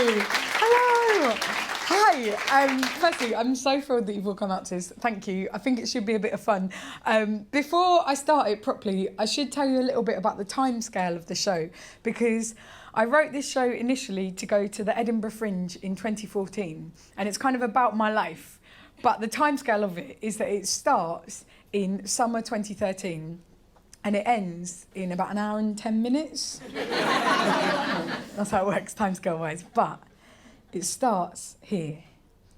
you. Hello. Hi. Firstly, I'm so thrilled that you've all come out to this. Thank you. I think it should be a bit of fun. Before I start it properly, I should tell you a little bit about the timescale of the show, because I wrote this show initially to go to the Edinburgh Fringe in 2014, and it's kind of about my life. But the timescale of it is that it starts in summer 2013 and it ends in about an hour and 10 minutes. That's how it works timescale-wise. But it starts here,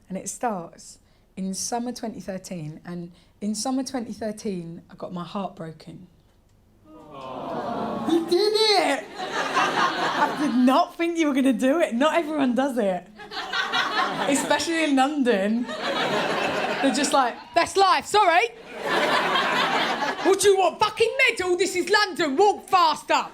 and it starts in summer 2013. And in summer 2013, I got my heart broken. Aww. You did it! I did not think you were going to do it. Not everyone does it. Especially in London. They're just like, that's life, sorry. What do you want, fucking medal? This is London, walk faster.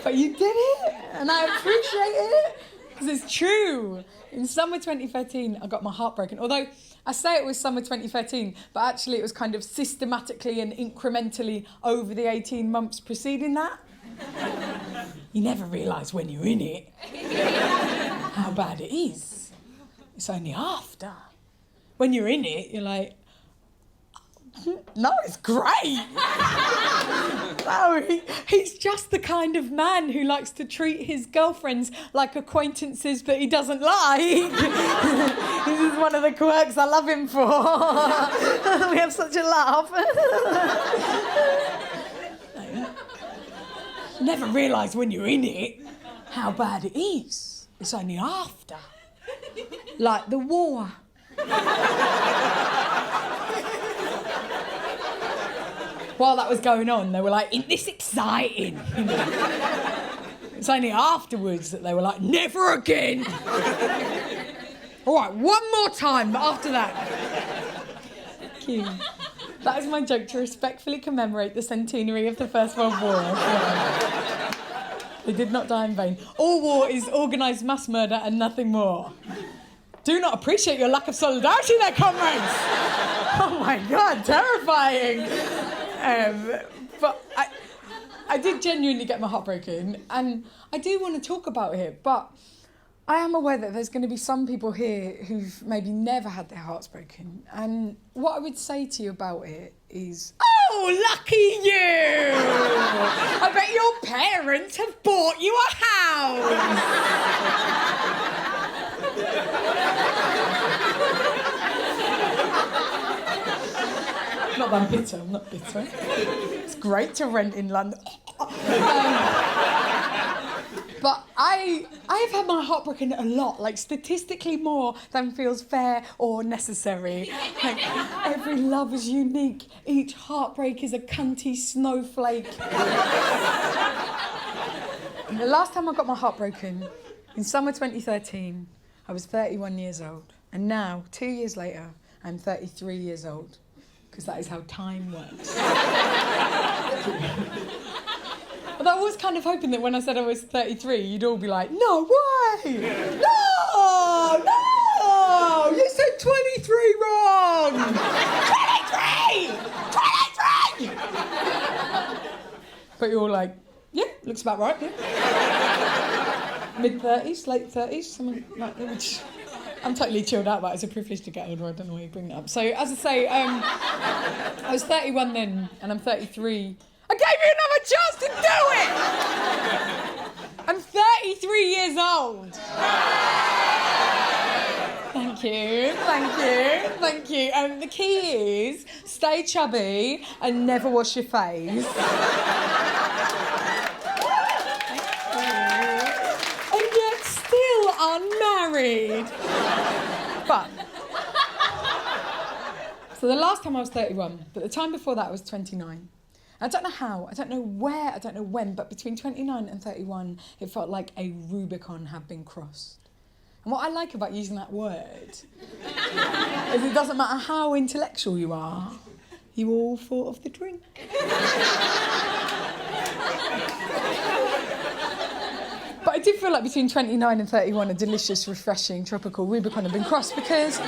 But you did it, and I appreciate it, because it's true. In summer 2013, I got my heart broken. Although I say it was summer 2013, but actually it was kind of systematically and incrementally over the 18 months preceding that. You never realise when you're in it how bad it is. It's only after. When you're in it, you're like, no, it's great. No, he's just the kind of man who likes to treat his girlfriends like acquaintances that he doesn't like. This is one of the quirks I love him for. We have such a laugh. Never realise when you're in it how bad it is. It's only after. Like the war. While that was going on, they were like, isn't this exciting? You know? It's only afterwards that they were like, never again. All right, one more time after that. Thank you. That is my joke to respectfully commemorate the centenary of the First World War. They did not die in vain. All war is organised mass murder and nothing more. Do not appreciate your lack of solidarity there, comrades. Oh my God, terrifying. But I did genuinely get my heart broken, and I do want to talk about it, but I am aware that there's going to be some people here who've maybe never had their hearts broken, and what I would say to you about it is, oh, lucky you! I bet your parents have bought you a house! Not that I'm bitter, I'm not bitter. It's great to rent in London. But I've had my heart broken a lot, like statistically more than feels fair or necessary. Like, every love is unique. Each heartbreak is a cunty snowflake. And the last time I got my heart broken, in summer 2013, I was 31 years old. And now, 2 years later, I'm 33 years old. Because that is how time works. Although I was kind of hoping that when I said I was 33, you'd all be like, no way! No! No! You said 23 wrong! 23! 23! But you're all like, yeah, looks about right, yeah. Mid-30s, late 30s, something like that. I'm totally chilled out about it. It's a privilege to get older. I don't know why you bring that up. So, as I say, I was 31 then, and I'm 33. I gave you another chance to do it! I'm 33 years old. Thank you, thank you, thank you. And the key is, stay chubby and never wash your face. And yet still unmarried. But, so the last time I was 31, but the time before that I was 29. I don't know how, I don't know where, I don't know when, but between 29 and 31, it felt like a Rubicon had been crossed. And what I like about using that word is it doesn't matter how intellectual you are, you all thought of the drink. But I did feel like between 29 and 31, a delicious, refreshing, tropical Rubicon had been crossed, because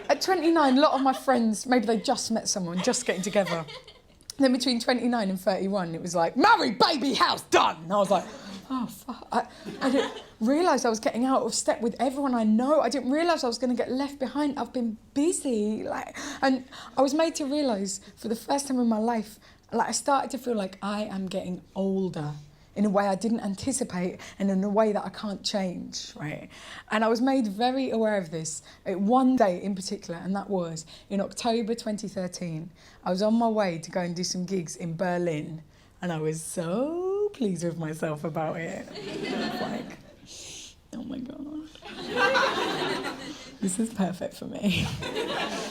at 29, a lot of my friends, maybe they just met someone, just getting together, Then between 29 and 31, it was like, marry, baby, house, done. And I was like, oh, fuck. I didn't realise I was getting out of step with everyone I know. I didn't realise I was going to get left behind. I've been busy. And I was made to realise for the first time in my life, I started to feel like I am getting older in a way I didn't anticipate and in a way that I can't change, right? And I was made very aware of this one day in particular, and that was in October 2013. I was on my way to go and do some gigs in Berlin, and I was so pleased with myself about it. I was like, oh my God. This is perfect for me.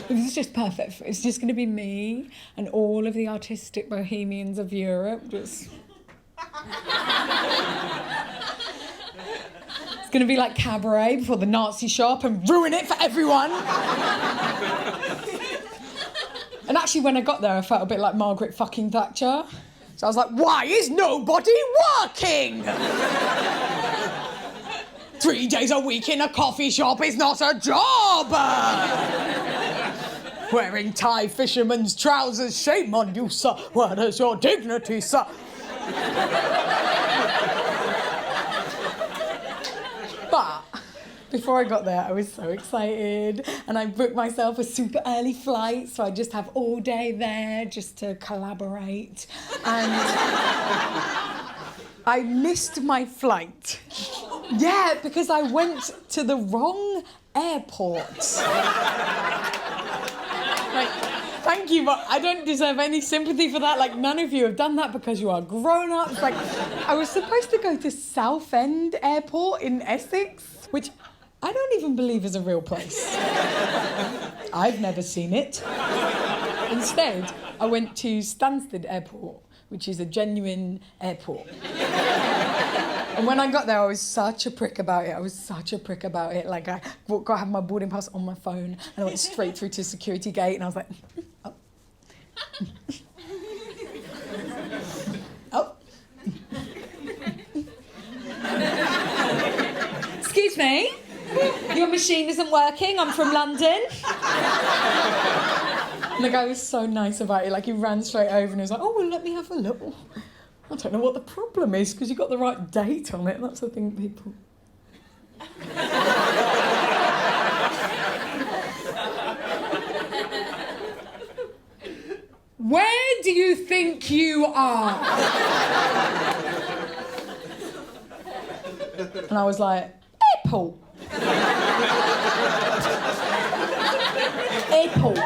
This is just perfect. It's just going to be me and all of the artistic bohemians of Europe just... It's going to be like Cabaret before the Nazi shop and ruin it for everyone. And actually, when I got there, I felt a bit like Margaret fucking Thatcher. So I was like, why is nobody working? 3 days a week in a coffee shop is not a job. Wearing Thai fisherman's trousers, shame on you, sir. Where is your dignity, sir? But before I got there, I was so excited, and I booked myself a super early flight, so I just have all day there just to collaborate. And I missed my flight. Yeah, because I went to the wrong airport. Thank you, but I don't deserve any sympathy for that. None of you have done that because you are grown-ups. I was supposed to go to Southend Airport in Essex, which I don't even believe is a real place. I've never seen it. Instead, I went to Stansted Airport, which is a genuine airport. And when I got there, I was such a prick about it. I got to have my boarding pass on my phone, and I went straight through to security gate, and I was like, oh. Oh. Excuse me, your machine isn't working. I'm from London. And the guy was so nice about it. He ran straight over and he was like, oh, well, let me have a look. I don't know what the problem is, because you got the right date on it. That's the thing people... Where do you think you are? And I was like, airport. Airport.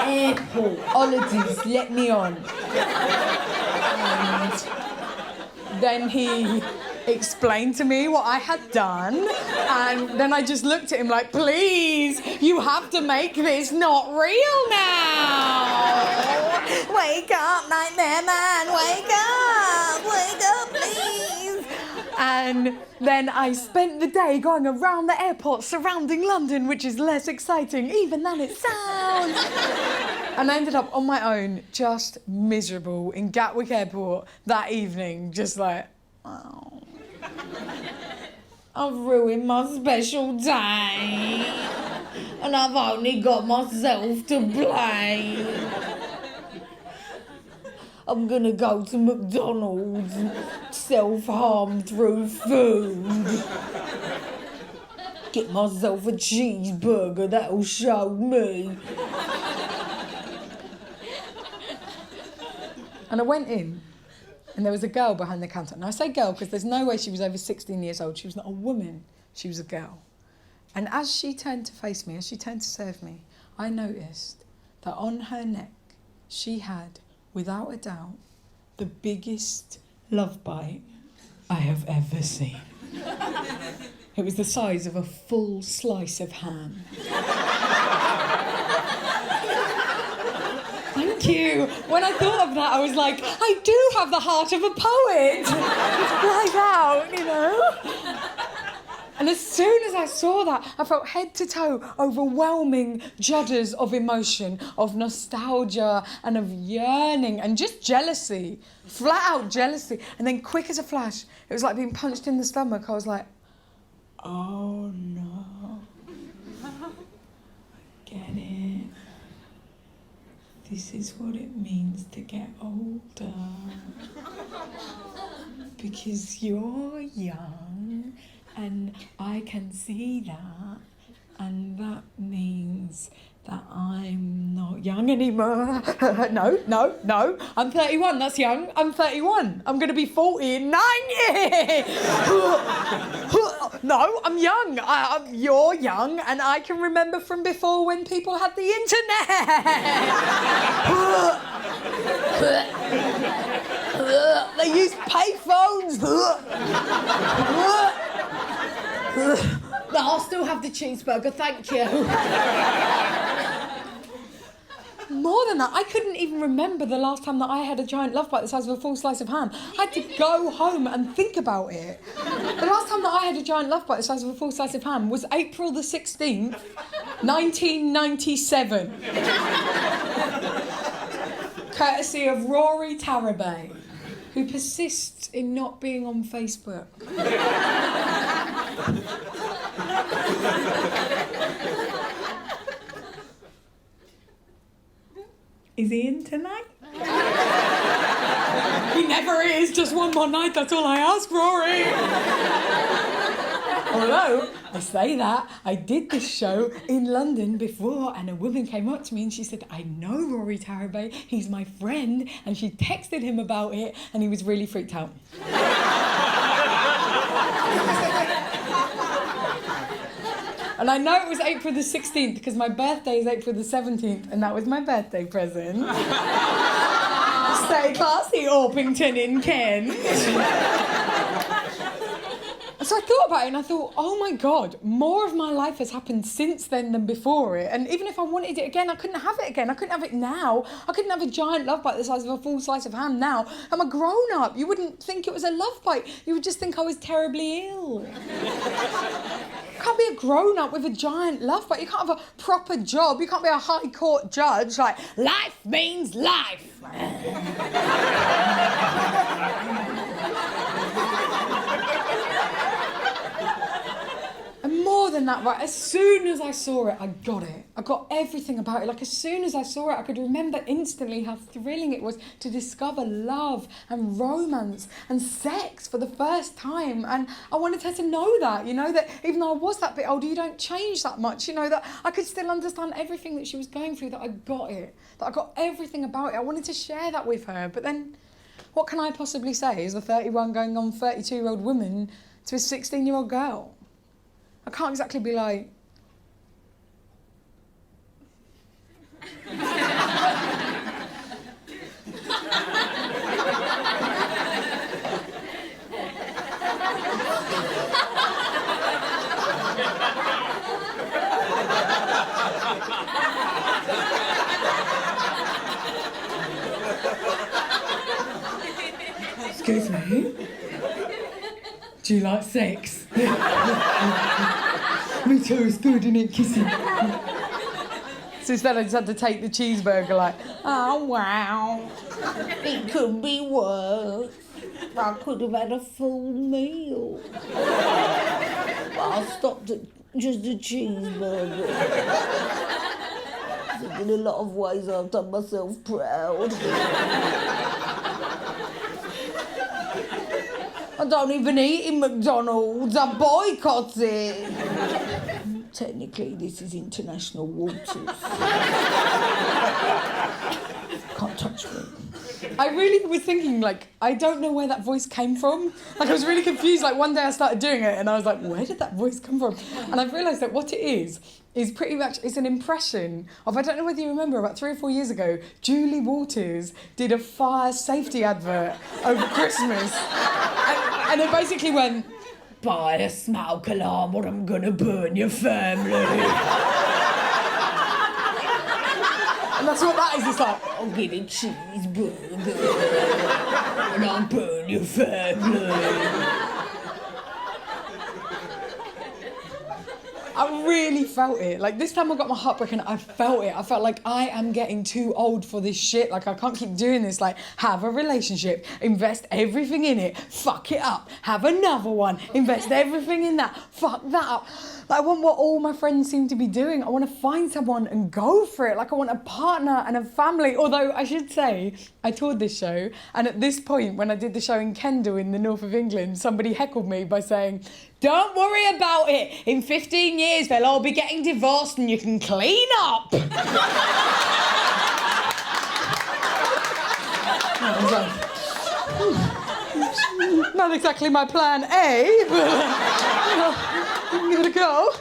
Airport. Holidays, let me on. And then he explained to me what I had done, and then I just looked at him like, please, you have to make this not real now. Wake up, nightmare man, wake up, please. And then I spent the day going around the airport surrounding London, which is less exciting even than it sounds. And I ended up on my own, just miserable in Gatwick Airport that evening, just like, oh. I've ruined my special day, and I've only got myself to blame. I'm gonna go to McDonald's and self-harm through food. Get myself a cheeseburger, that'll show me. And I went in, and there was a girl behind the counter. And I say girl because there's no way she was over 16 years old. She was not a woman. She was a girl. And as she turned to face me, as she turned to serve me, I noticed that on her neck, she had, without a doubt, the biggest love bite I have ever seen. It was the size of a full slice of ham. Thank you. When I thought of that, I was like, I do have the heart of a poet. It's like out, you know? And as soon as I saw that, I felt head to toe overwhelming judders of emotion, of nostalgia and of yearning and just jealousy, flat out jealousy. And then quick as a flash, it was like being punched in the stomach. I was like, oh no, I get it. This is what it means to get older. Because you're young and I can see that, and that means that I'm not young anymore. No, I'm 31, that's young. I'm 31. I'm going to be 40 in 9 years. No, I'm young. You're young, and I can remember from before when people had the internet. They used payphones. I'll still have the cheeseburger, thank you. More than that, I couldn't even remember the last time that I had a giant love bite the size of a full slice of ham. I had to go home and think about it. The last time that I had a giant love bite the size of a full slice of ham was April the 16th, 1997. Courtesy of Rory Tarabay, who persists in not being on Facebook. Is he in tonight? He never is, just one more night, that's all I ask, Rory. Although, I say that, I did this show in London before, and a woman came up to me and she said, I know Rory Tarabay, he's my friend, and she texted him about it, and he was really freaked out. And I know it was April the 16th because my birthday is April the 17th, and that was my birthday present. Stay classy, Orpington in Kent. So I thought about it and I thought, oh my God, more of my life has happened since then than before it. And even if I wanted it again, I couldn't have it again. I couldn't have it now. I couldn't have a giant love bite the size of a full slice of ham now. I'm a grown-up. You wouldn't think it was a love bite. You would just think I was terribly ill. You can't be a grown-up with a giant love bite. You can't have a proper job. You can't be a high court judge. Like, life means life. And more than that, right, as soon as I saw it, I got it. I got everything about it. Like, as soon as I saw it, I could remember instantly how thrilling it was to discover love and romance and sex for the first time. And I wanted her to know that, you know, that even though I was that bit older, you don't change that much, you know, that I could still understand everything that she was going through, that I got it, that I got everything about it. I wanted to share that with her. But then, what can I possibly say as a 31 going on 32-year-old woman to a 16-year-old girl? I can't exactly be like... Excuse me? Do you like sex? Me too, it's good, isn't it? Kissing. So instead I just had to take the cheeseburger like, oh wow, it could be worse. I could have had a full meal. But I stopped at just a cheeseburger. I think in a lot of ways I've done myself proud. I don't even eat in McDonald's, I boycott it. Technically, this is international waters. Can't touch me. I really was thinking, like, I don't know where that voice came from. Like, I was really confused. Like, one day I started doing it and I was like, where did that voice come from? And I've realised that what it is pretty much, it's an impression of, I don't know whether you remember, about 3 or 4 years ago, Julie Waters did a fire safety advert over Christmas. And it basically went, buy a smoke alarm or I'm gonna burn your family. And that's what that is. It's like, I'll get a cheeseburger and I'll burn your family. I really felt it. Like, this time I got my heart broken, I felt it. I felt like I am getting too old for this shit. Like, I can't keep doing this. Like, have a relationship, invest everything in it, fuck it up, have another one, invest everything in that, fuck that up. Like, I want what all my friends seem to be doing. I want to find someone and go for it. Like, I want a partner and a family. Although, I should say, I toured this show, and at this point, when I did the show in Kendal in the north of England, somebody heckled me by saying, "Don't worry about it. In 15 years, they'll all be getting divorced and you can clean up." I was like, not exactly my plan A, but I'm gonna go.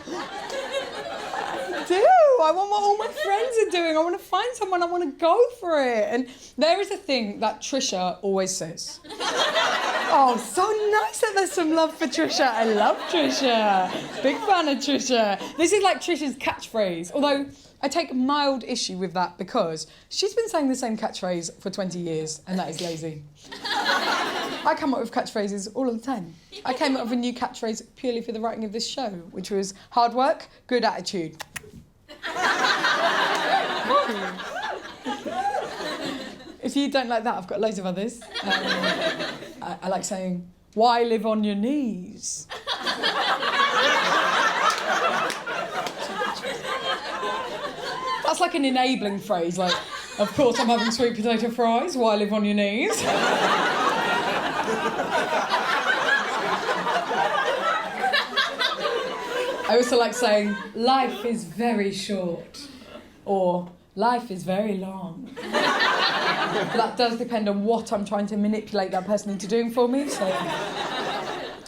I want what all my friends are doing. I want to find someone. I want to go for it. And there is a thing that Trisha always says. Oh, so nice that there's some love for Trisha. I love Trisha. Big fan of Trisha. This is like Trisha's catchphrase. Although I take mild issue with that because she's been saying the same catchphrase for 20 years, and that is lazy. I come up with catchphrases all of the time. I came up with a new catchphrase purely for the writing of this show, which was hard work, good attitude. If you don't like that, I've got loads of others. I like saying, why live on your knees? That's like an enabling phrase, like, of course I'm having sweet potato fries, why live on your knees? I also like saying, life is very short, or life is very long. But that does depend on what I'm trying to manipulate that person into doing for me, so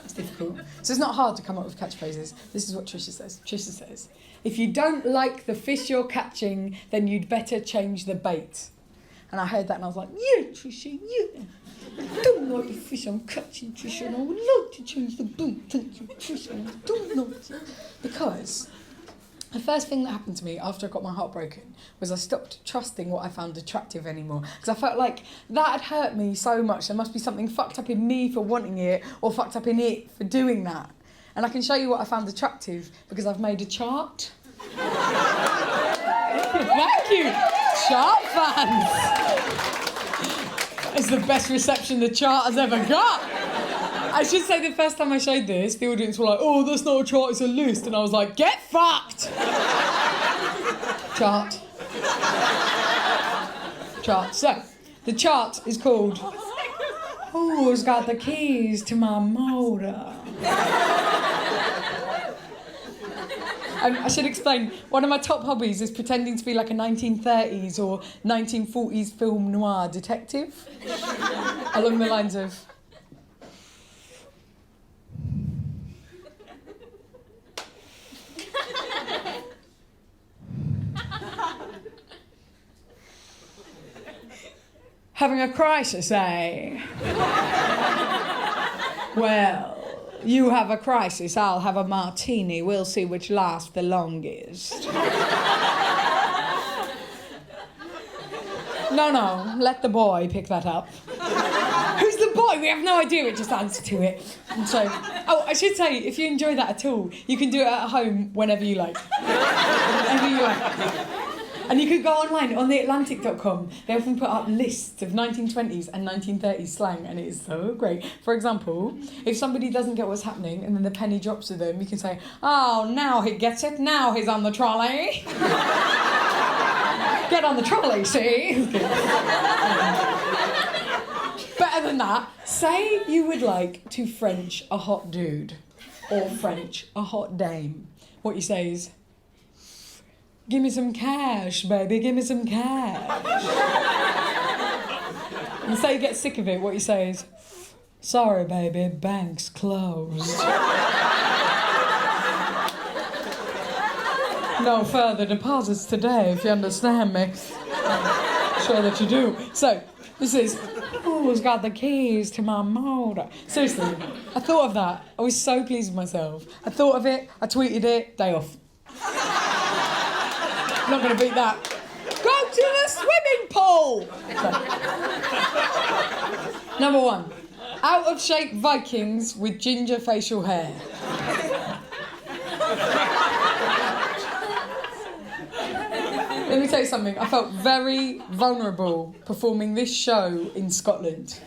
it's difficult. So it's not hard to come up with catchphrases. This is what Trisha says. Trisha says, if you don't like the fish you're catching, then you'd better change the bait. And I heard that and I was like, yeah, Trisha, yeah. I don't like the fish I'm catching, Trisha, and I would like to change the bait, thank you, Trisha, and I don't like it. Because the first thing that happened to me after I got my heart broken was I stopped trusting what I found attractive anymore. Because I felt like that had hurt me so much. There must be something fucked up in me for wanting it, or fucked up in it for doing that. And I can show you what I found attractive because I've made a chart. Thank you, chart fans. It's the best reception the chart has ever got. I should say the first time I showed this, the audience were like, oh, that's not a chart, it's a list. And I was like, get fucked! Chart. Chart. So, the chart is called, who's got the keys to my motor? I should explain, one of my top hobbies is pretending to be like a 1930s or 1940s film noir detective. Along the lines of... having a crisis, eh? Well... you have a crisis, I'll have a martini, we'll see which lasts the longest. No, let the boy pick that up. Who's the boy? We have no idea, it just answers to it. And so, oh, I should say, if you enjoy that at all, you can do it at home whenever you like. Whenever you like. And you could go online on theatlantic.com. They often put up lists of 1920s and 1930s slang, and it is so great. For example, if somebody doesn't get what's happening and then the penny drops to them, you can say, oh, now he gets it, now he's on the trolley. Get on the trolley, see? Better than that, say you would like to French a hot dude, or French a hot dame. What you say is, give me some cash, baby, give me some cash. And say you get sick of it, what you say is, sorry, baby, bank's closed. No further deposits today, if you understand me. I'm sure that you do. So, this is, who's got the keys to my motor? Seriously, I thought of that. I was so pleased with myself. I thought of it, I tweeted it, day off. Not going to beat that. Go to the swimming pool! So. Number 1. Out of shape Vikings with ginger facial hair. me tell you something. I felt very vulnerable performing this show in Scotland.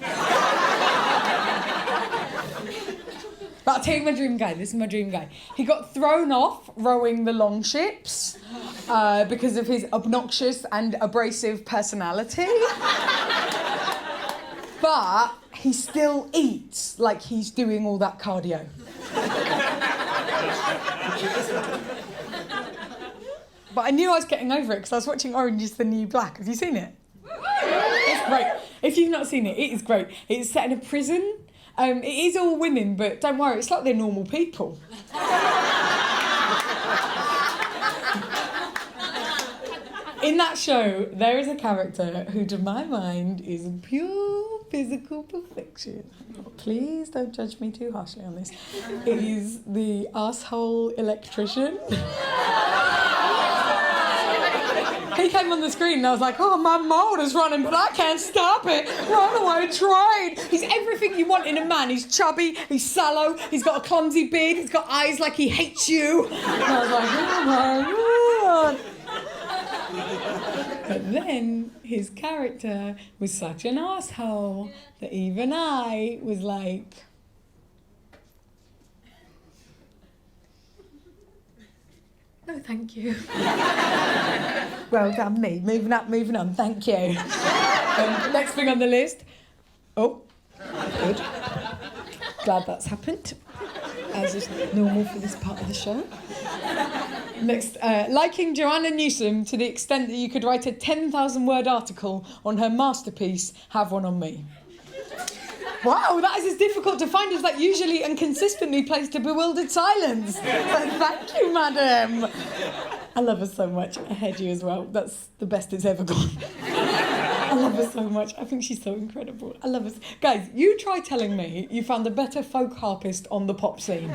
But I'll tell you my dream guy. This is my dream guy. He got thrown off rowing the longships because of his obnoxious and abrasive personality. But he still eats like he's doing all that cardio. But I knew I was getting over it because I was watching Orange is the New Black. Have you seen it? It's great. If you've not seen it, it is great. It's set in a prison. It is all women, but don't worry, it's like they're normal people. In that show, there is a character who, to my mind, is pure physical perfection. Please don't judge me too harshly on this. It is the arsehole electrician. He came on the screen and I was like, oh, my motor's running, but I can't stop it. Runaway train. He's everything you want in a man. He's chubby, he's sallow, he's got a clumsy beard, he's got eyes like he hates you. And I was like, oh my God. But then his character was such an asshole that even I was like, no, thank you. Well done, me. Moving up, moving on. Thank you. Next thing on the list. Oh, good. Glad that's happened, as is normal for this part of the show. Next, liking Joanna Newsom to the extent that you could write a 10,000-word article on her masterpiece, Have One on Me. Wow, that is as difficult to find as that usually and consistently placed a bewildered silence. So thank you, madam. I love her so much. I heard you as well. That's the best it's ever gone. I love her so much. I think she's so incredible. I love her. Guys, you try telling me you found a better folk harpist on the pop scene.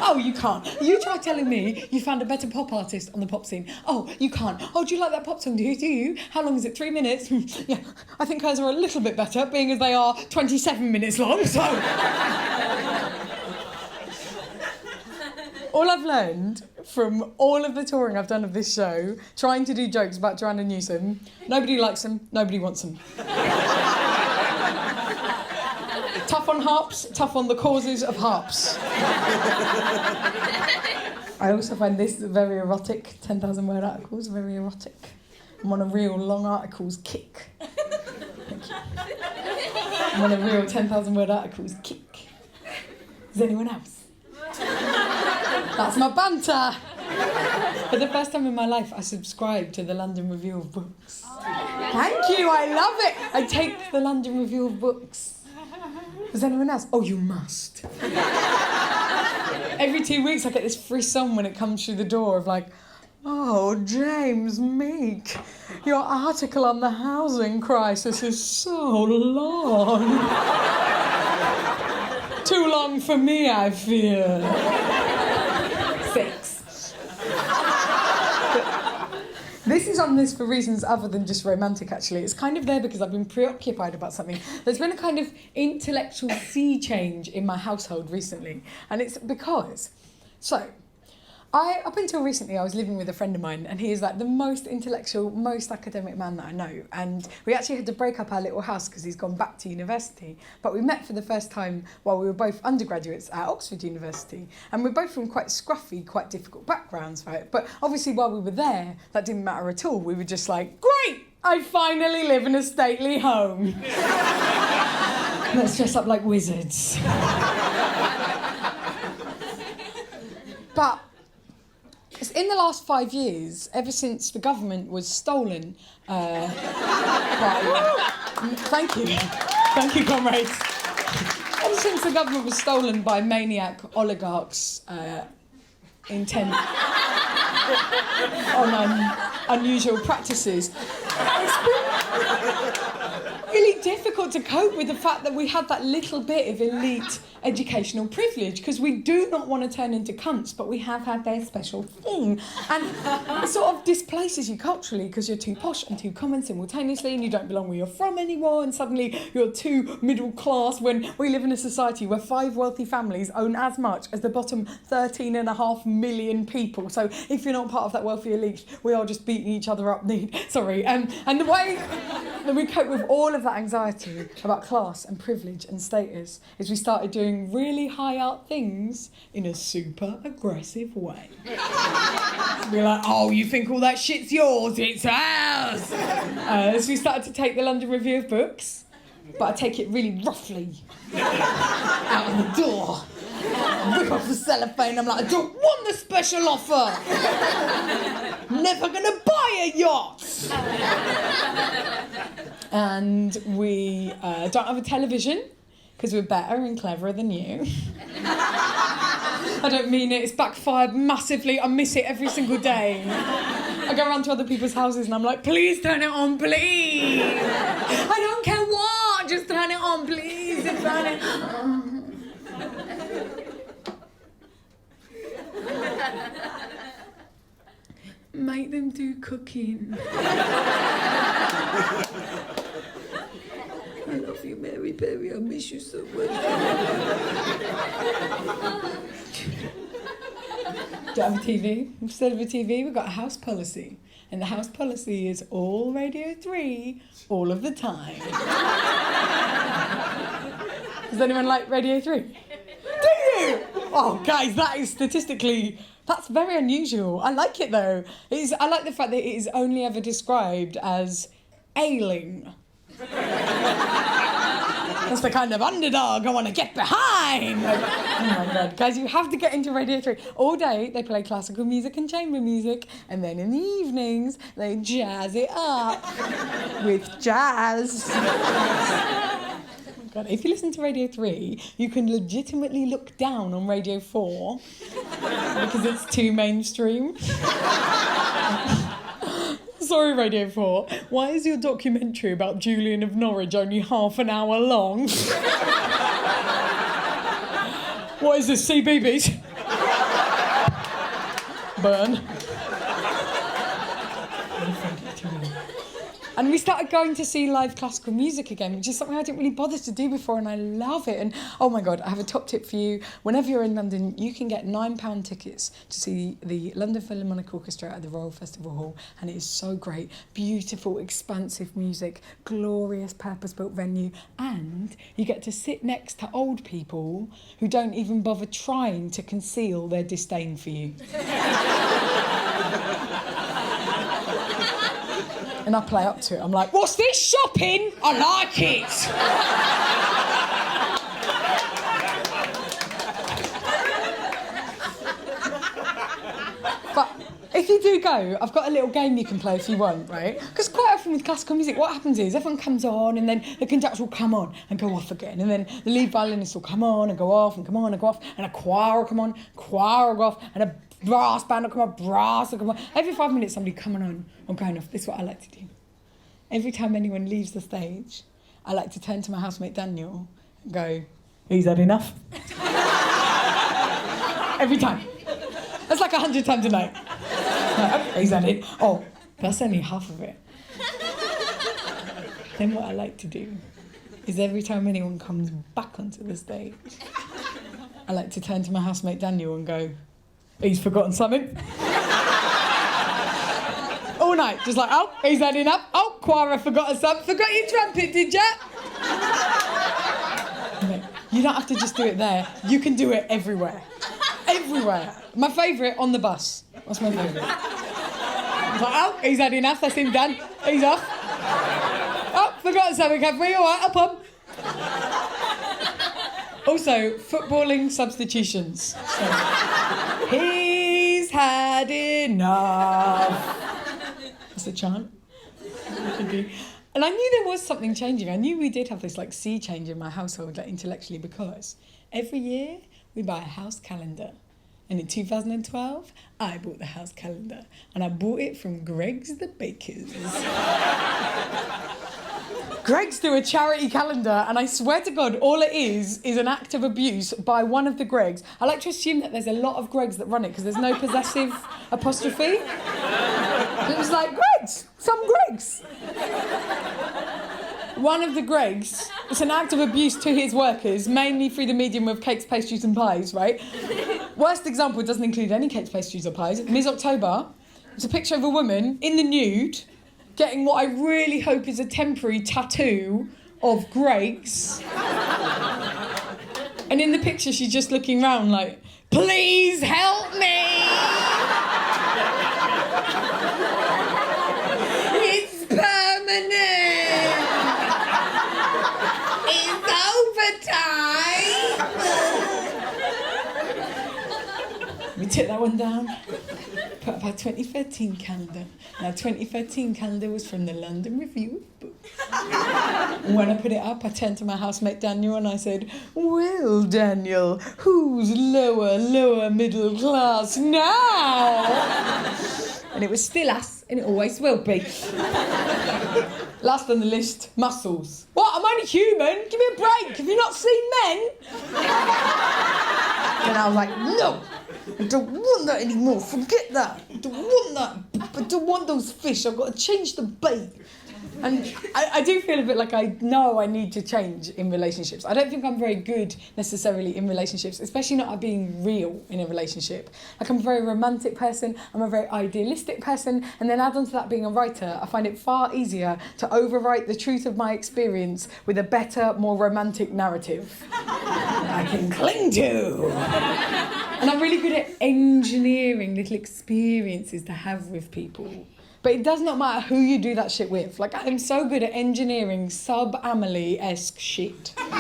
Oh, you can't. You try telling me you found a better pop artist on the pop scene. Oh, you can't. Oh, do you like that pop song? Do you? How long is it? 3 minutes? Yeah, I think hers are a little bit better, being as they are 27 minutes long, so... All I've learned from all of the touring I've done of this show, trying to do jokes about Joanna Newsom, nobody likes them, nobody wants them. Tough on harps, tough on the causes of harps. I also find this very erotic, 10,000-word articles, very erotic. I'm on a real long articles kick. Thank you. I'm on a real 10,000-word articles kick. Is anyone else? That's my banter. For the first time in my life, I subscribed to the London Review of Books. Thank you, I love it. I take the London Review of Books. Does anyone else? Oh, you must. Every 2 weeks I get this frisson when it comes through the door of like, oh, James Meek, your article on the housing crisis is so long. Too long for me, I fear. 6. This is on this for reasons other than just romantic, actually. It's kind of there because I've been preoccupied about something. There's been a kind of intellectual sea change in my household recently. And it's because... So, up until recently, I was living with a friend of mine, and he is like the most intellectual, most academic man that I know. And we actually had to break up our little house because he's gone back to university. But we met for the first time while we were both undergraduates at Oxford University. And we're both from quite scruffy, quite difficult backgrounds, right? But obviously, while we were there, that didn't matter at all. We were just like, great! I finally live in a stately home. Let's dress up like wizards. But in the last 5 years, ever since the government was stolen by... Thank you, comrades. Ever since the government was stolen by maniac oligarchs intent on unusual practices, really difficult to cope with the fact that we had that little bit of elite educational privilege, because we do not want to turn into cunts, but we have had their special thing. And it sort of displaces you culturally because you're too posh and too common simultaneously, and you don't belong where you're from anymore, and suddenly you're too middle class when we live in a society where 5 wealthy families own as much as the bottom 13.5 million people. So if you're not part of that wealthy elite, we are just beating each other up. Sorry. And the way that we cope with all of that anxiety about class and privilege and status is we started doing really high art things in a super aggressive way. We're like, oh, you think all that shit's yours? It's ours! So we started to take the London Review of Books, but I take it really roughly out of the door. Rip off the cellophane. I'm like, I don't want the special offer. Never gonna buy a yacht. And we don't have a television because we're better and cleverer than you. I don't mean it. It's backfired massively. I miss it every single day. I go around to other people's houses and I'm like, please turn it on, please. I don't care what. Just turn it on, please. Just turn it on. Make them do cooking. I love you, Mary Berry. I miss you so much. Don't have a TV. Instead of a TV, we've got a house policy. And the house policy is all Radio 3, all of the time. Does anyone like Radio 3? Do you? Oh, guys, that is statistically... That's very unusual. I like it, though. I like the fact that it is only ever described as ailing. That's the kind of underdog I want to get behind. Like, oh, my God. Guys, you have to get into Radio 3. All day, they play classical music and chamber music, and then in the evenings, they jazz it up with jazz. God, if you listen to Radio 3, you can legitimately look down on Radio 4 because it's too mainstream. Sorry, Radio 4. Why is your documentary about Julian of Norwich only half an hour long? What is this, CBeebies? Burn. And we started going to see live classical music again, which is something I didn't really bother to do before, and I love it. And oh my God, I have a top tip for you. Whenever you're in London, you can get £9 tickets to see the London Philharmonic Orchestra at the Royal Festival Hall, and it is so great. Beautiful, expansive music, glorious, purpose-built venue, and you get to sit next to old people who don't even bother trying to conceal their disdain for you. And I play up to it. I'm like, what's this, shopping? I like it. But if you do go, I've got a little game you can play if you want, right? Because quite often with classical music, what happens is everyone comes on and then the conductor will come on and go off again. And then the lead violinist will come on and go off and come on and go off. And a choir will come on, choir will go off. And a brass band will come on, brass will come on. Every 5 minutes, somebody coming on or going off. This is what I like to do. Every time anyone leaves the stage, I like to turn to my housemate Daniel and go, he's had enough. Every time. That's like 100 times a night. Like, okay, he's had it. Oh, that's only half of it. Then what I like to do is every time anyone comes back onto the stage, I like to turn to my housemate Daniel and go, he's forgotten something. All night, just like, oh, he's had enough. Oh, choir forgot something. Forgot your trumpet, did ya? You don't have to just do it there. You can do it everywhere. Everywhere. My favourite, on the bus. What's my favourite? Like, oh, he's had enough. That's him done. He's off. Oh, forgot something, have we? All right, up on. Also, footballing substitutions. So, he's had enough. That's the chant. And I knew there was something changing. I knew we did have this like sea change in my household, like intellectually, because every year we buy a house calendar. And in 2012, I bought the house calendar. And I bought it from Greg's the Baker's. Greggs do a charity calendar, and I swear to God, all it is an act of abuse by one of the Greggs. I like to assume that there's a lot of Greggs that run it because there's no possessive apostrophe. It was like, Greggs, some Greggs. One of the Greggs, it's an act of abuse to his workers, mainly through the medium of cakes, pastries and pies, right? Worst example, it doesn't include any cakes, pastries or pies. Ms. October, it's a picture of a woman in the nude, getting what I really hope is a temporary tattoo of Greggs. And in the picture, she's just looking round like, please help me! It's permanent! It's overtime! We took that one down. Put up our 2013 calendar. Now, 2013 calendar was from the London Review of Books. When I put it up, I turned to my housemate Daniel and I said, well, Daniel, who's lower middle class now? And it was still us, and it always will be. Last on the list, muscles. What? I'm only human. Give me a break. Have you not seen men? And I was like, no. I don't want that anymore. Forget that. I don't want that. I don't want those fish. I've got to change the bait. And I do feel a bit like I know I need to change in relationships. I don't think I'm very good necessarily in relationships, especially not at being real in a relationship. Like, I'm a very romantic person, I'm a very idealistic person, and then add on to that being a writer, I find it far easier to overwrite the truth of my experience with a better, more romantic narrative I can cling to. And I'm really good at engineering little experiences to have with people. But it does not matter who you do that shit with. Like, I'm so good at engineering sub-Amelie-esque shit. Like,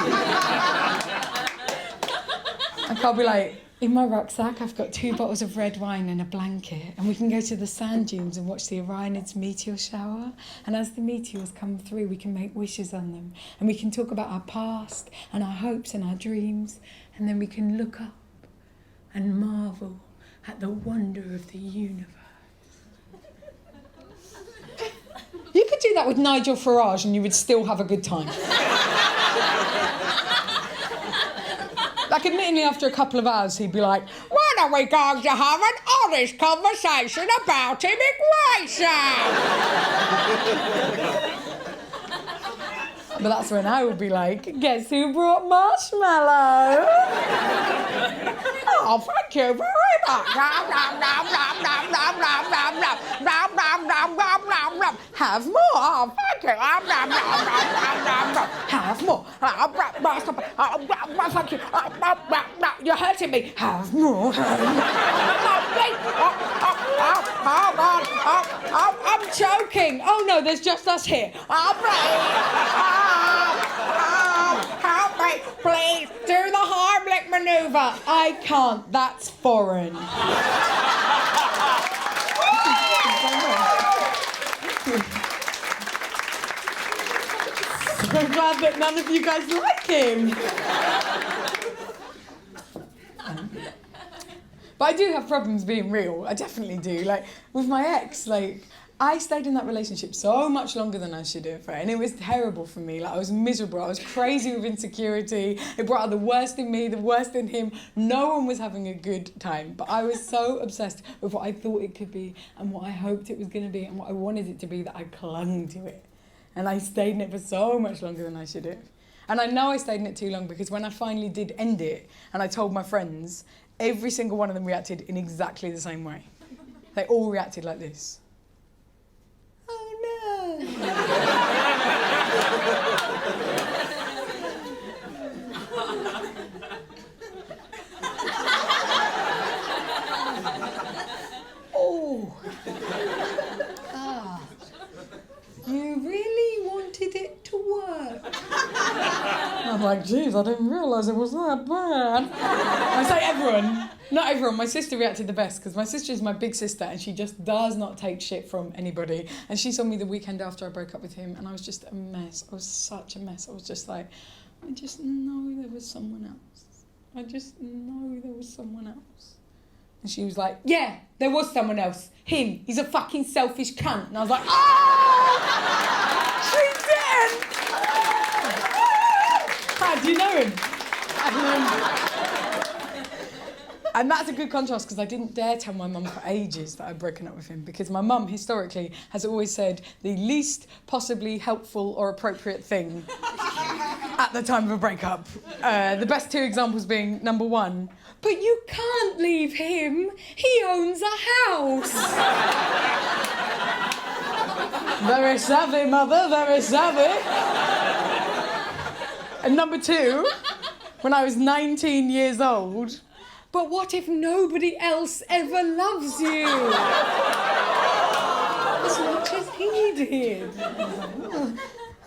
I'll be like, in my rucksack, I've got 2 bottles of red wine and a blanket, and we can go to the sand dunes and watch the Orionids meteor shower. And as the meteors come through, we can make wishes on them. And we can talk about our past and our hopes and our dreams. And then we can look up and marvel at the wonder of the universe. You could do that with Nigel Farage and you would still have a good time. Like, admittedly, after a couple of hours, he'd be like, when are we going to have an honest conversation about immigration? But that's when I would be like, guess who brought marshmallow? Oh, thank you very much. Have more. Oh, thank you. Have more. Thank you. You're hurting me. Have more. I'm choking. Oh, no, there's just us here. Help me, please. Do the Heimlich manoeuvre. I can't. That's foreign. I'm glad that none of you guys like him. But I do have problems being real. I definitely do. Like, with my ex, like, I stayed in that relationship so much longer than I should have, right? And it was terrible for me. Like, I was miserable. I was crazy with insecurity. It brought out the worst in me, the worst in him. No one was having a good time. But I was so obsessed with what I thought it could be and what I hoped it was going to be and what I wanted it to be that I clung to it. And I stayed in it for so much longer than I should have. And I know I stayed in it too long because when I finally did end it and I told my friends, every single one of them reacted in exactly the same way. They all reacted like this. Oh no! Oh! Ah! You really wanted it to work. I'm like, geez, I didn't realise it was that bad. I say everyone. Not everyone. My sister reacted the best because my sister is my big sister and she just does not take shit from anybody. And she saw me the weekend after I broke up with him and I was just a mess. I was such a mess. I was just like, I just know there was someone else. I just know there was someone else. And she was like, yeah, there was someone else. Him. He's a fucking selfish cunt. And I was like, oh! She didn't! Do you know him? And that's a good contrast because I didn't dare tell my mum for ages that I'd broken up with him, because my mum historically has always said the least possibly helpful or appropriate thing at the time of a breakup. The best two examples being, number one, but you can't leave him, he owns a house. Very savvy, mother, very savvy. And number two, when I was 19 years old, but what if nobody else ever loves you? As much as he did.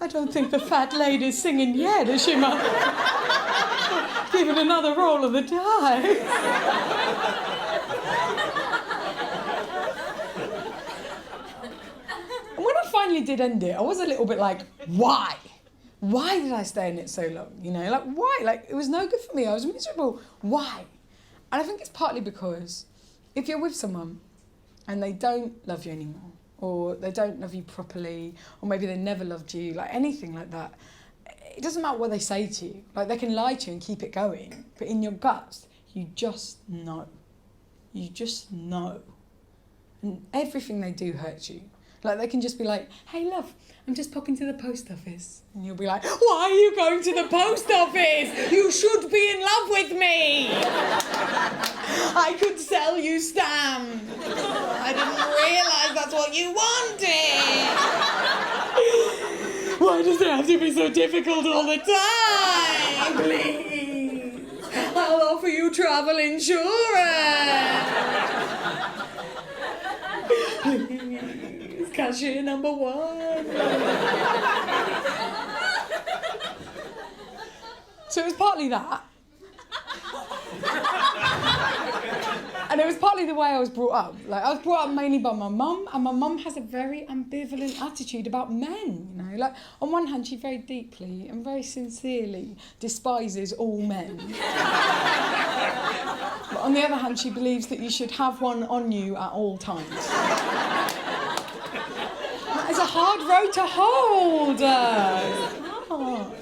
I don't think the fat lady's singing yet, is she, Mum? Give it another roll of the dice. And when I finally did end it, I was a little bit like, why? Why did I stay in it so long? You know, like, why? Like, it was no good for me. I was miserable. Why? And I think it's partly because if you're with someone and they don't love you anymore, or they don't love you properly, or maybe they never loved you, like anything like that, it doesn't matter what they say to you. Like, they can lie to you and keep it going, but in your guts, you just know. You just know. And everything they do hurts you. Like, they can just be like, hey, love, I'm just popping to the post office. And you'll be like, why are you going to the post office? You should be in love with me. I could sell you stamps. I didn't realise that's what you wanted. Why does it have to be so difficult all the time? Please, I'll offer you travel insurance. Please, cashier number one. So it was partly that. And it was partly the way I was brought up. Like, I was brought up mainly by my mum, and my mum has a very ambivalent attitude about men, you know. Like, on one hand, she very deeply and very sincerely despises all men. But on the other hand, she believes that you should have one on you at all times. That is a hard road to hold. It's hard.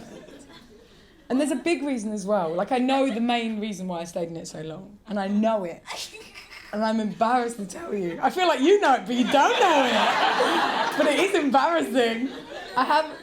And there's a big reason as well. Like, I know the main reason why I stayed in it so long. And I know it. And I'm embarrassed to tell you. I feel like you know it, but you don't know it. But it is embarrassing.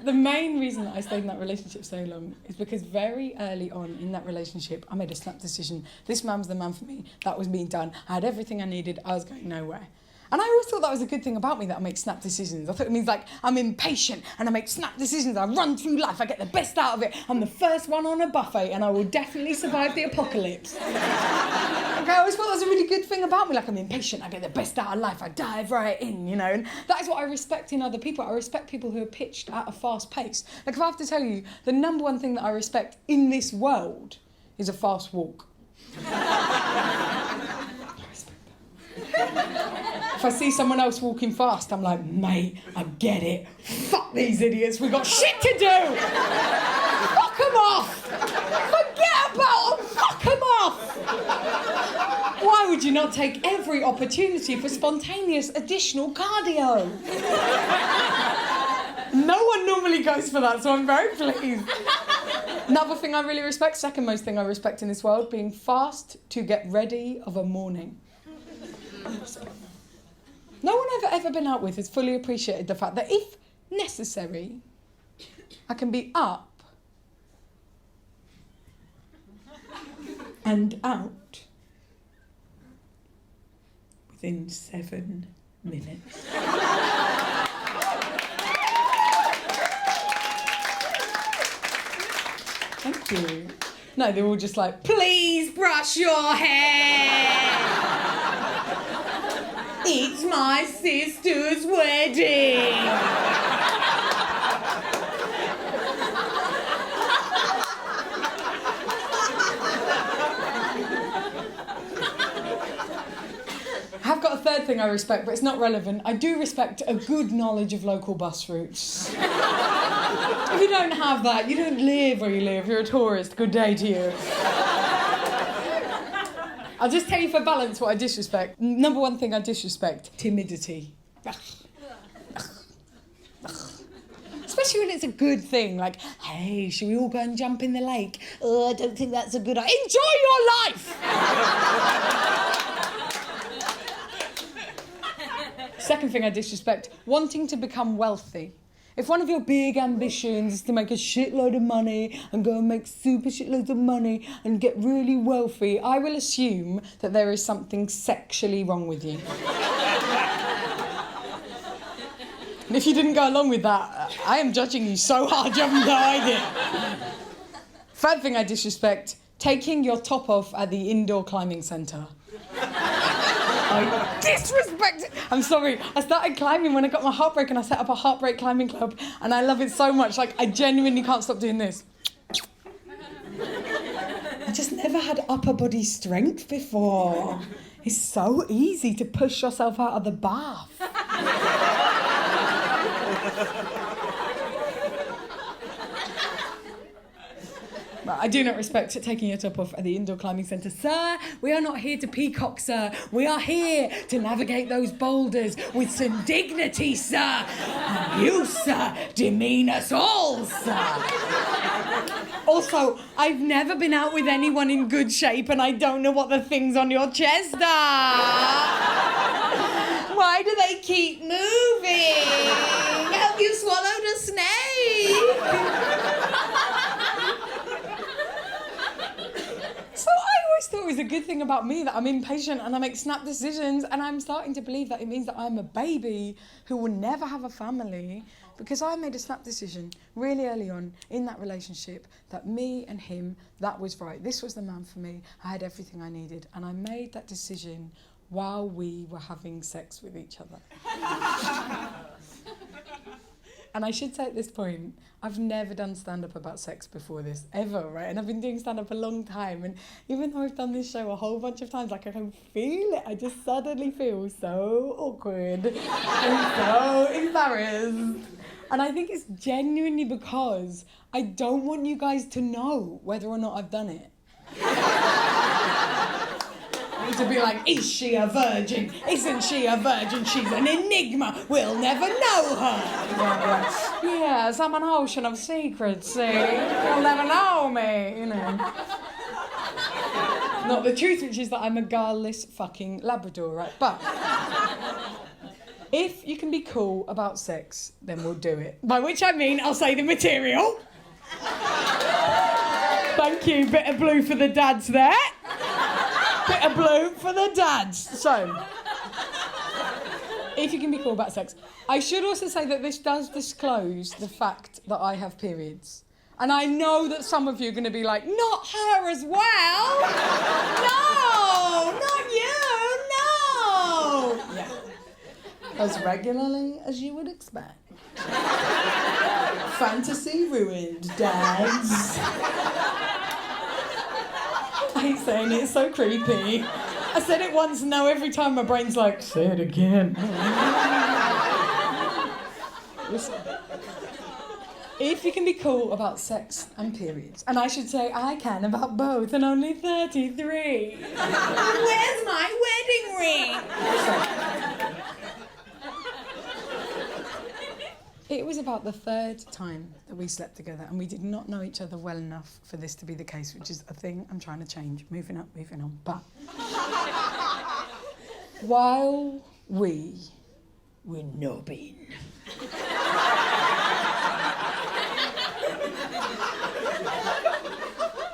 The main reason that I stayed in that relationship so long is because very early on in that relationship, I made a snap decision. This man was the man for me. That was being done. I had everything I needed. I was going nowhere. And I always thought that was a good thing about me, that I make snap decisions. I thought it means, like, I'm impatient and I make snap decisions. I run through life. I get the best out of it. I'm the first one on a buffet and I will definitely survive the apocalypse. Okay, I always thought that was a really good thing about me. Like, I'm impatient. I get the best out of life. I dive right in, you know. And that is what I respect in other people. I respect people who are pitched at a fast pace. Like, if I have to tell you, the number one thing that I respect in this world is a fast walk. If I see someone else walking fast, I'm like, mate, I get it. Fuck these idiots, we've got shit to do. Fuck them off. Forget about them, fuck them off. Why would you not take every opportunity for spontaneous additional cardio? No one normally goes for that, so I'm very pleased. Another thing I really respect, second most thing I respect in this world, being fast to get ready of a morning. No one I've ever been out with has fully appreciated the fact that if necessary, I can be up and out within 7 minutes. Thank you. No, they're all just like, please brush your hair. It's my sister's wedding. I've got a third thing I respect, but it's not relevant. I do respect a good knowledge of local bus routes. If you don't have that, you don't live where you live. You're a tourist. Good day to you. I'll just tell you for balance what I disrespect. Number one thing I disrespect, timidity. Especially Especially when it's a good thing, like, hey, should we all go and jump in the lake? Oh, I don't think that's a good idea. Enjoy your life! Second thing I disrespect, wanting to become wealthy. If one of your big ambitions is to make a shitload of money and go and make super shitloads of money and get really wealthy, I will assume that there is something sexually wrong with you. And if you didn't go along with that, I am judging you so hard you have no idea. Third thing I disrespect, taking your top off at the indoor climbing centre. I disrespect it. I'm sorry. I started climbing when I got my heartbreak and I set up a heartbreak climbing club and I love it so much. Like, I genuinely can't stop doing this. I just never had upper body strength before. It's so easy to push yourself out of the bath. But I do not respect taking your top off at the indoor climbing centre. Sir, we are not here to peacock, sir. We are here to navigate those boulders with some dignity, sir. And you, sir, demean us all, sir. Also, I've never been out with anyone in good shape and I don't know what the things on your chest are. Why do they keep moving? Have you swallowed a snake? So I always thought it was a good thing about me that I'm impatient and I make snap decisions, and I'm starting to believe that it means that I'm a baby who will never have a family because I made a snap decision really early on in that relationship that me and him, that was right. This was the man for me. I had everything I needed, and I made that decision while we were having sex with each other. And I should say at this point, I've never done stand-up about sex before this, ever, right? And I've been doing stand-up a long time. And even though I've done this show a whole bunch of times, like, I can feel it. I just suddenly feel so awkward and so embarrassed. And I think it's genuinely because I don't want you guys to know whether or not I've done it. To be like, is she a virgin? Isn't she a virgin? She's an enigma. We'll never know her. Yes, I'm an ocean of secrets, see? You'll never know me, you know. Not the truth, which is that I'm a guileless fucking Labrador, right? But if you can be cool about sex, then we'll do it. By which I mean, I'll say the material. Thank you, bit of blue for the dads there. Bit of blue for the dads. So, if you can be cool about sex. I should also say that this does disclose the fact that I have periods. And I know that some of you are going to be like, not her as well. No, not you, no. Yeah. As regularly as you would expect. Fantasy ruined, dads. I hate saying it, it's so creepy. I said it once and now every time my brain's like, say it again. Listen. If you can be cool about sex and periods, and I should say I can about both and only 33. Where's my wedding ring? It was about the third time that we slept together and we did not know each other well enough for this to be the case, which is a thing I'm trying to change. Moving up, moving on. But while we were knobbing,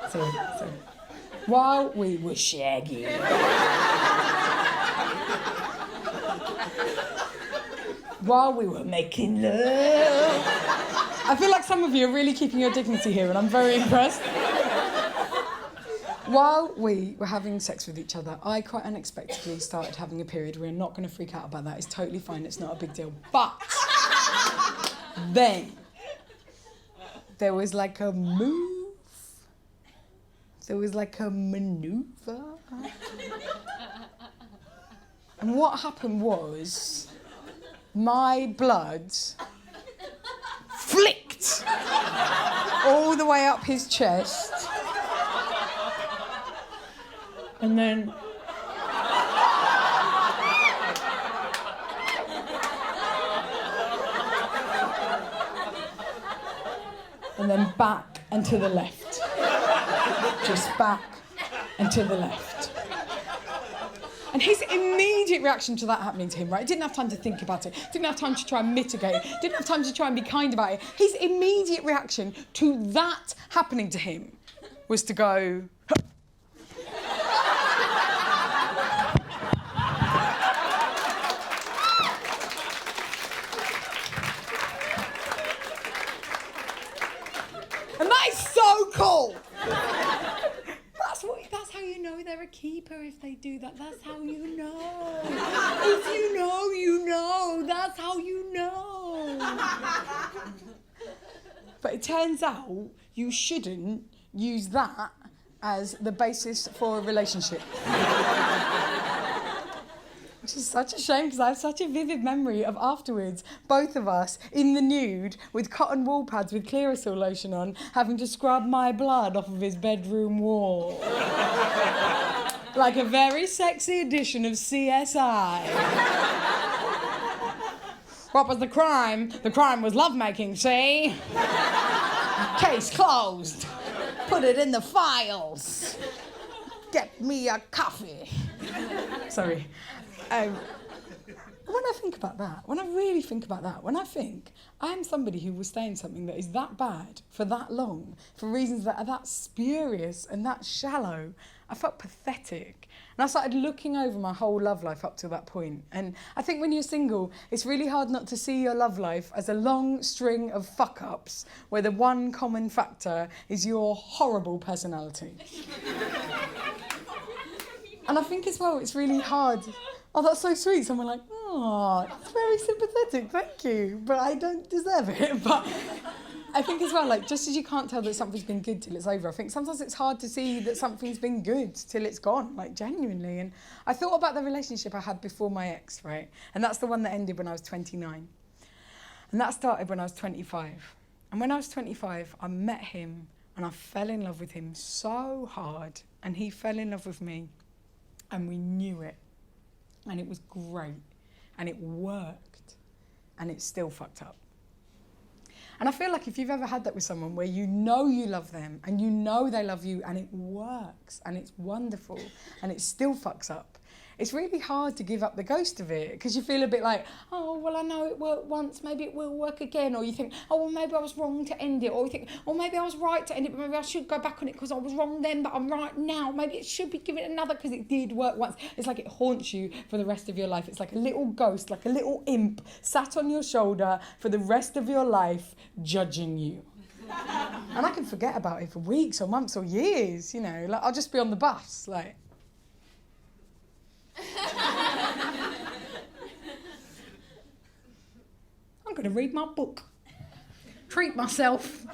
sorry. While we were shagging, while we were making love. I feel like some of you are really keeping your dignity here and I'm very impressed. While we were having sex with each other, I quite unexpectedly started having a period. We're not going to freak out about that. It's totally fine. It's not a big deal. But then there was like a move. There was like a maneuver. And what happened was my blood flicked all the way up his chest. And then and then back and to the left. Just back and to the left. And his immediate reaction to that happening to him, right? He didn't have time to think about it. Didn't have time to try and mitigate it. Didn't have time to try and be kind about it. His immediate reaction to that happening to him was to go... And that is so cool. That's how you know they're a keeper if they do that. That's how you know. If you know, you know. That's how you know. But it turns out you shouldn't use that as the basis for a relationship. Which is such a shame because I have such a vivid memory of afterwards, both of us in the nude with cotton wool pads with Clearasil lotion on, having to scrub my blood off of his bedroom wall. Like a very sexy edition of CSI. What was the crime? The crime was lovemaking, see? Case closed. Put it in the files. Get me a coffee. Sorry. When I think about that, when I really think about that, when I think I am somebody who will stay in something that is that bad for that long, for reasons that are that spurious and that shallow, I felt pathetic. And I started looking over my whole love life up to that point. And I think when you're single, it's really hard not to see your love life as a long string of fuck-ups where the one common factor is your horrible personality. And I think as well, it's really hard. Oh, that's so sweet. Someone like, oh, it's very sympathetic, thank you. But I don't deserve it. But I think as well, like, just as you can't tell that something's been good till it's over, I think sometimes it's hard to see that something's been good till it's gone, like, genuinely. And I thought about the relationship I had before my ex, right? And that's the one that ended when I was 29. And that started when I was 25. And when I was 25, I met him and I fell in love with him so hard. And he fell in love with me. And we knew it. And it was great. And it worked. And it's still fucked up. And I feel like if you've ever had that with someone where you know you love them and you know they love you and it works and it's wonderful and it still fucks up, it's really hard to give up the ghost of it because you feel a bit like, oh, well, I know it worked once, maybe it will work again. Or you think, oh, well, maybe I was wrong to end it. Or you think, oh, maybe I was right to end it, but maybe I should go back on it because I was wrong then, but I'm right now. Maybe it should be given another because it did work once. It's like it haunts you for the rest of your life. It's like a little ghost, like a little imp sat on your shoulder for the rest of your life, judging you. And I can forget about it for weeks or months or years, you know. Like, I'll just be on the bus, like... I'm going to read my book. Treat myself.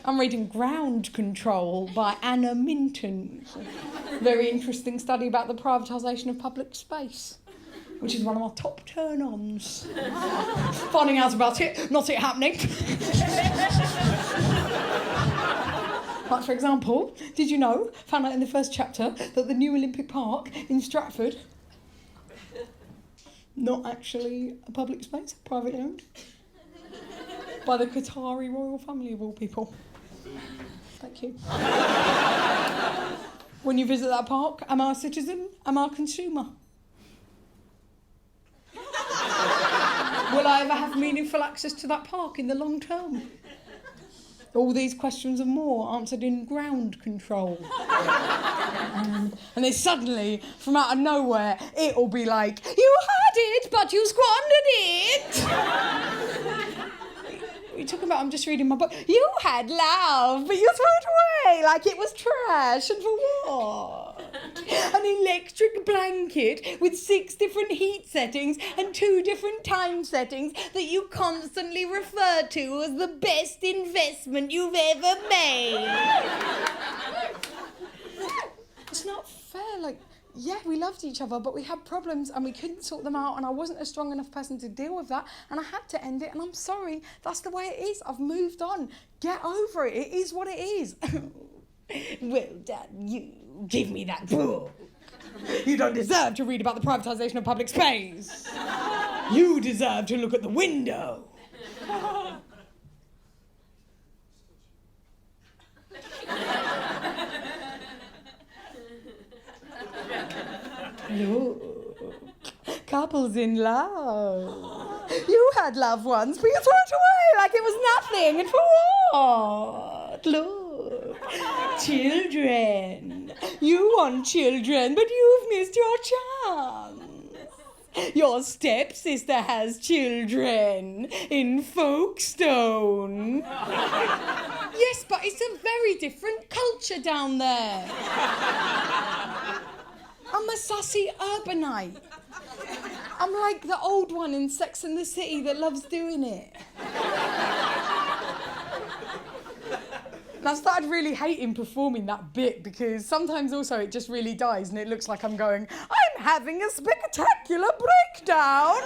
I'm reading Ground Control by Anna Minton. Very interesting study about the privatisation of public space, which is one of my top turn-ons. Finding out about it, not it happening. Like, for example, did you know, found out in the first chapter, that the new Olympic Park in Stratford, not actually a public space, privately owned, by the Qatari royal family of all people. Thank you. When you visit that park, am I a citizen? Am I a consumer? Will I ever have meaningful access to that park in the long term? All these questions and more answered in Ground Control. And then suddenly, from out of nowhere, it'll be like, you had it, but you squandered it. You're talking about, I'm just reading my book. You had love, but you threw it away like it was trash. And for what? An electric blanket with 6 different heat settings and 2 different time settings that you constantly refer to as the best investment you've ever made. It's not fair, like, yeah, we loved each other, but we had problems and we couldn't sort them out and I wasn't a strong enough person to deal with that and I had to end it and I'm sorry, that's the way it is. I've moved on. Get over it. It is what it is. Well done, you. Give me that book. You don't deserve to read about the privatisation of public space. You deserve to look at the window. Look, couples in love. You had love once, but you threw it away like it was nothing. And for what? Look, children. You want children, but you've missed your chance. Your stepsister has children in Folkestone. Yes, but it's a very different culture down there. I'm a sassy urbanite. I'm like the old one in Sex and the City that loves doing it. And I started really hating performing that bit because sometimes also it just really dies and it looks like I'm going, I'm having a spectacular breakdown.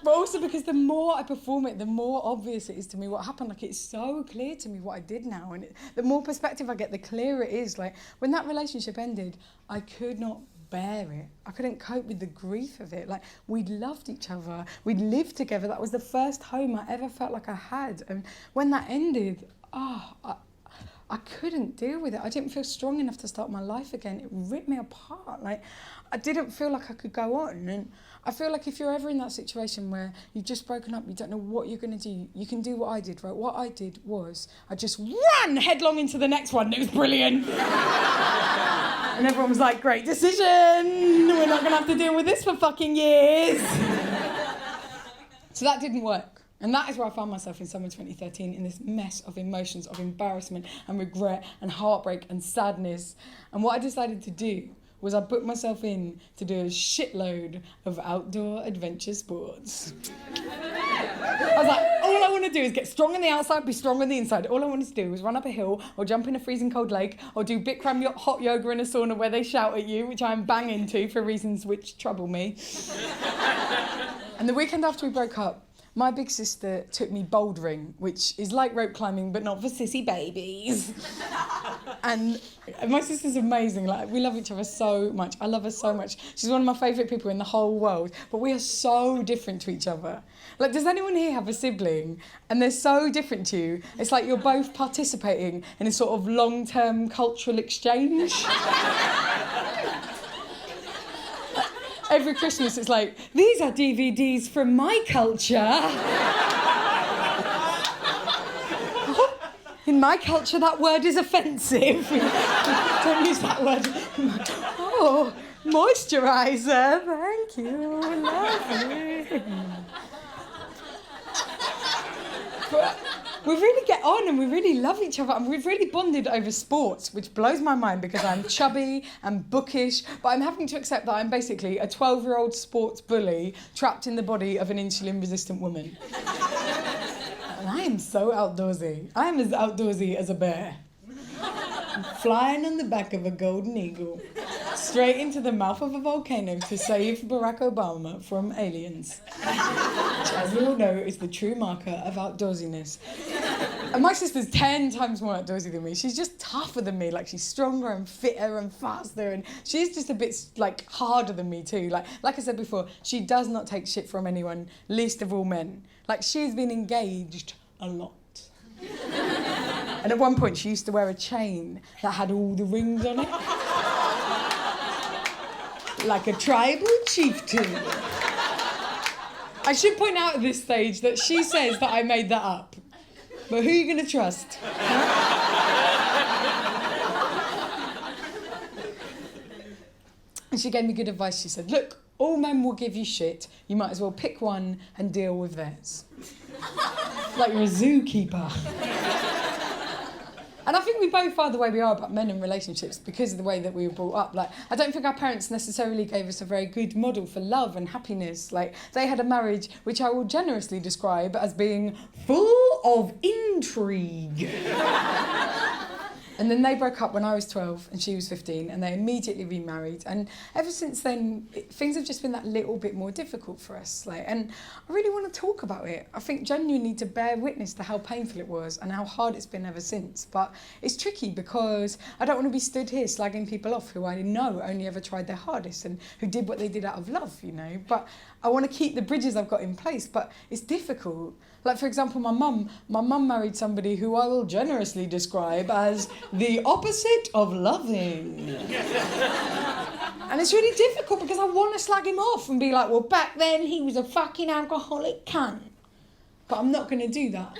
But also because the more I perform it, the more obvious it is to me what happened. Like, it's so clear to me what I did now. And the more perspective I get, the clearer it is. Like, when that relationship ended, I could not bear it. I couldn't cope with the grief of it. Like, we'd loved each other. We'd lived together. That was the first home I ever felt like I had. And when that ended, I couldn't deal with it. I didn't feel strong enough to start my life again. It ripped me apart. Like, I didn't feel like I could go on. And I feel like if you're ever in that situation where you've just broken up, you don't know what you're going to do, you can do what I did, right? What I did was I just ran headlong into the next one. It was brilliant. And everyone was like, great decision. We're not going to have to deal with this for fucking years. So that didn't work. And that is where I found myself in summer 2013, in this mess of emotions, of embarrassment and regret and heartbreak and sadness. And what I decided to do was I booked myself in to do a shitload of outdoor adventure sports. I was like, all I want to do is get strong on the outside, be strong on the inside. All I wanted to do was run up a hill or jump in a freezing cold lake or do Bikram hot yoga in a sauna where they shout at you, which I'm banging to for reasons which trouble me. And the weekend after we broke up, my big sister took me bouldering, which is like rope climbing, but not for sissy babies. And my sister's amazing. Like, we love each other so much. I love her so much. She's one of my favourite people in the whole world. But we are so different to each other. Like, does anyone here have a sibling and they're so different to you? It's like you're both participating in a sort of long-term cultural exchange. Every Christmas it's like, these are DVDs from my culture. In my culture, that word is offensive. Don't use that word. Oh, moisturiser, thank you, lovely. But we really get on and we really love each other and we've really bonded over sports, which blows my mind because I'm chubby and bookish, but I'm having to accept that I'm basically a 12-year-old sports bully trapped in the body of an insulin-resistant woman. And I am so outdoorsy. I am as outdoorsy as a bear. I'm flying on the back of a golden eagle, straight into the mouth of a volcano to save Barack Obama from aliens. Which, as we all know, is the true marker of outdoorsiness. And my sister's 10 times more outdoorsy than me. She's just tougher than me. Like, she's stronger and fitter and faster. And she's just a bit, like, harder than me too. Like I said before, she does not take shit from anyone, least of all men. Like, she's been engaged a lot. And at one point, she used to wear a chain that had all the rings on it. Like a tribal chieftain. I should point out at this stage that she says that I made that up. But who are you going to trust? And she gave me good advice. She said, look, all men will give you shit. You might as well pick one and deal with theirs. Like you're a zookeeper. And I think we both are the way we are about men and relationships because of the way that we were brought up. Like, I don't think our parents necessarily gave us a very good model for love and happiness. Like, they had a marriage which I will generously describe as being full of intrigue. And then they broke up when I was 12 and she was 15 and they immediately remarried. And ever since then, things have just been that little bit more difficult for us. Like, and I really want to talk about it. I think genuinely to bear witness to how painful it was and how hard it's been ever since. But it's tricky because I don't want to be stood here slagging people off who I know only ever tried their hardest and who did what they did out of love, you know. But I want to keep the bridges I've got in place, but it's difficult. Like, for example, my mum married somebody who I will generously describe as the opposite of loving. And it's really difficult because I want to slag him off and be like, well, back then he was a fucking alcoholic cunt. But I'm not going to do that.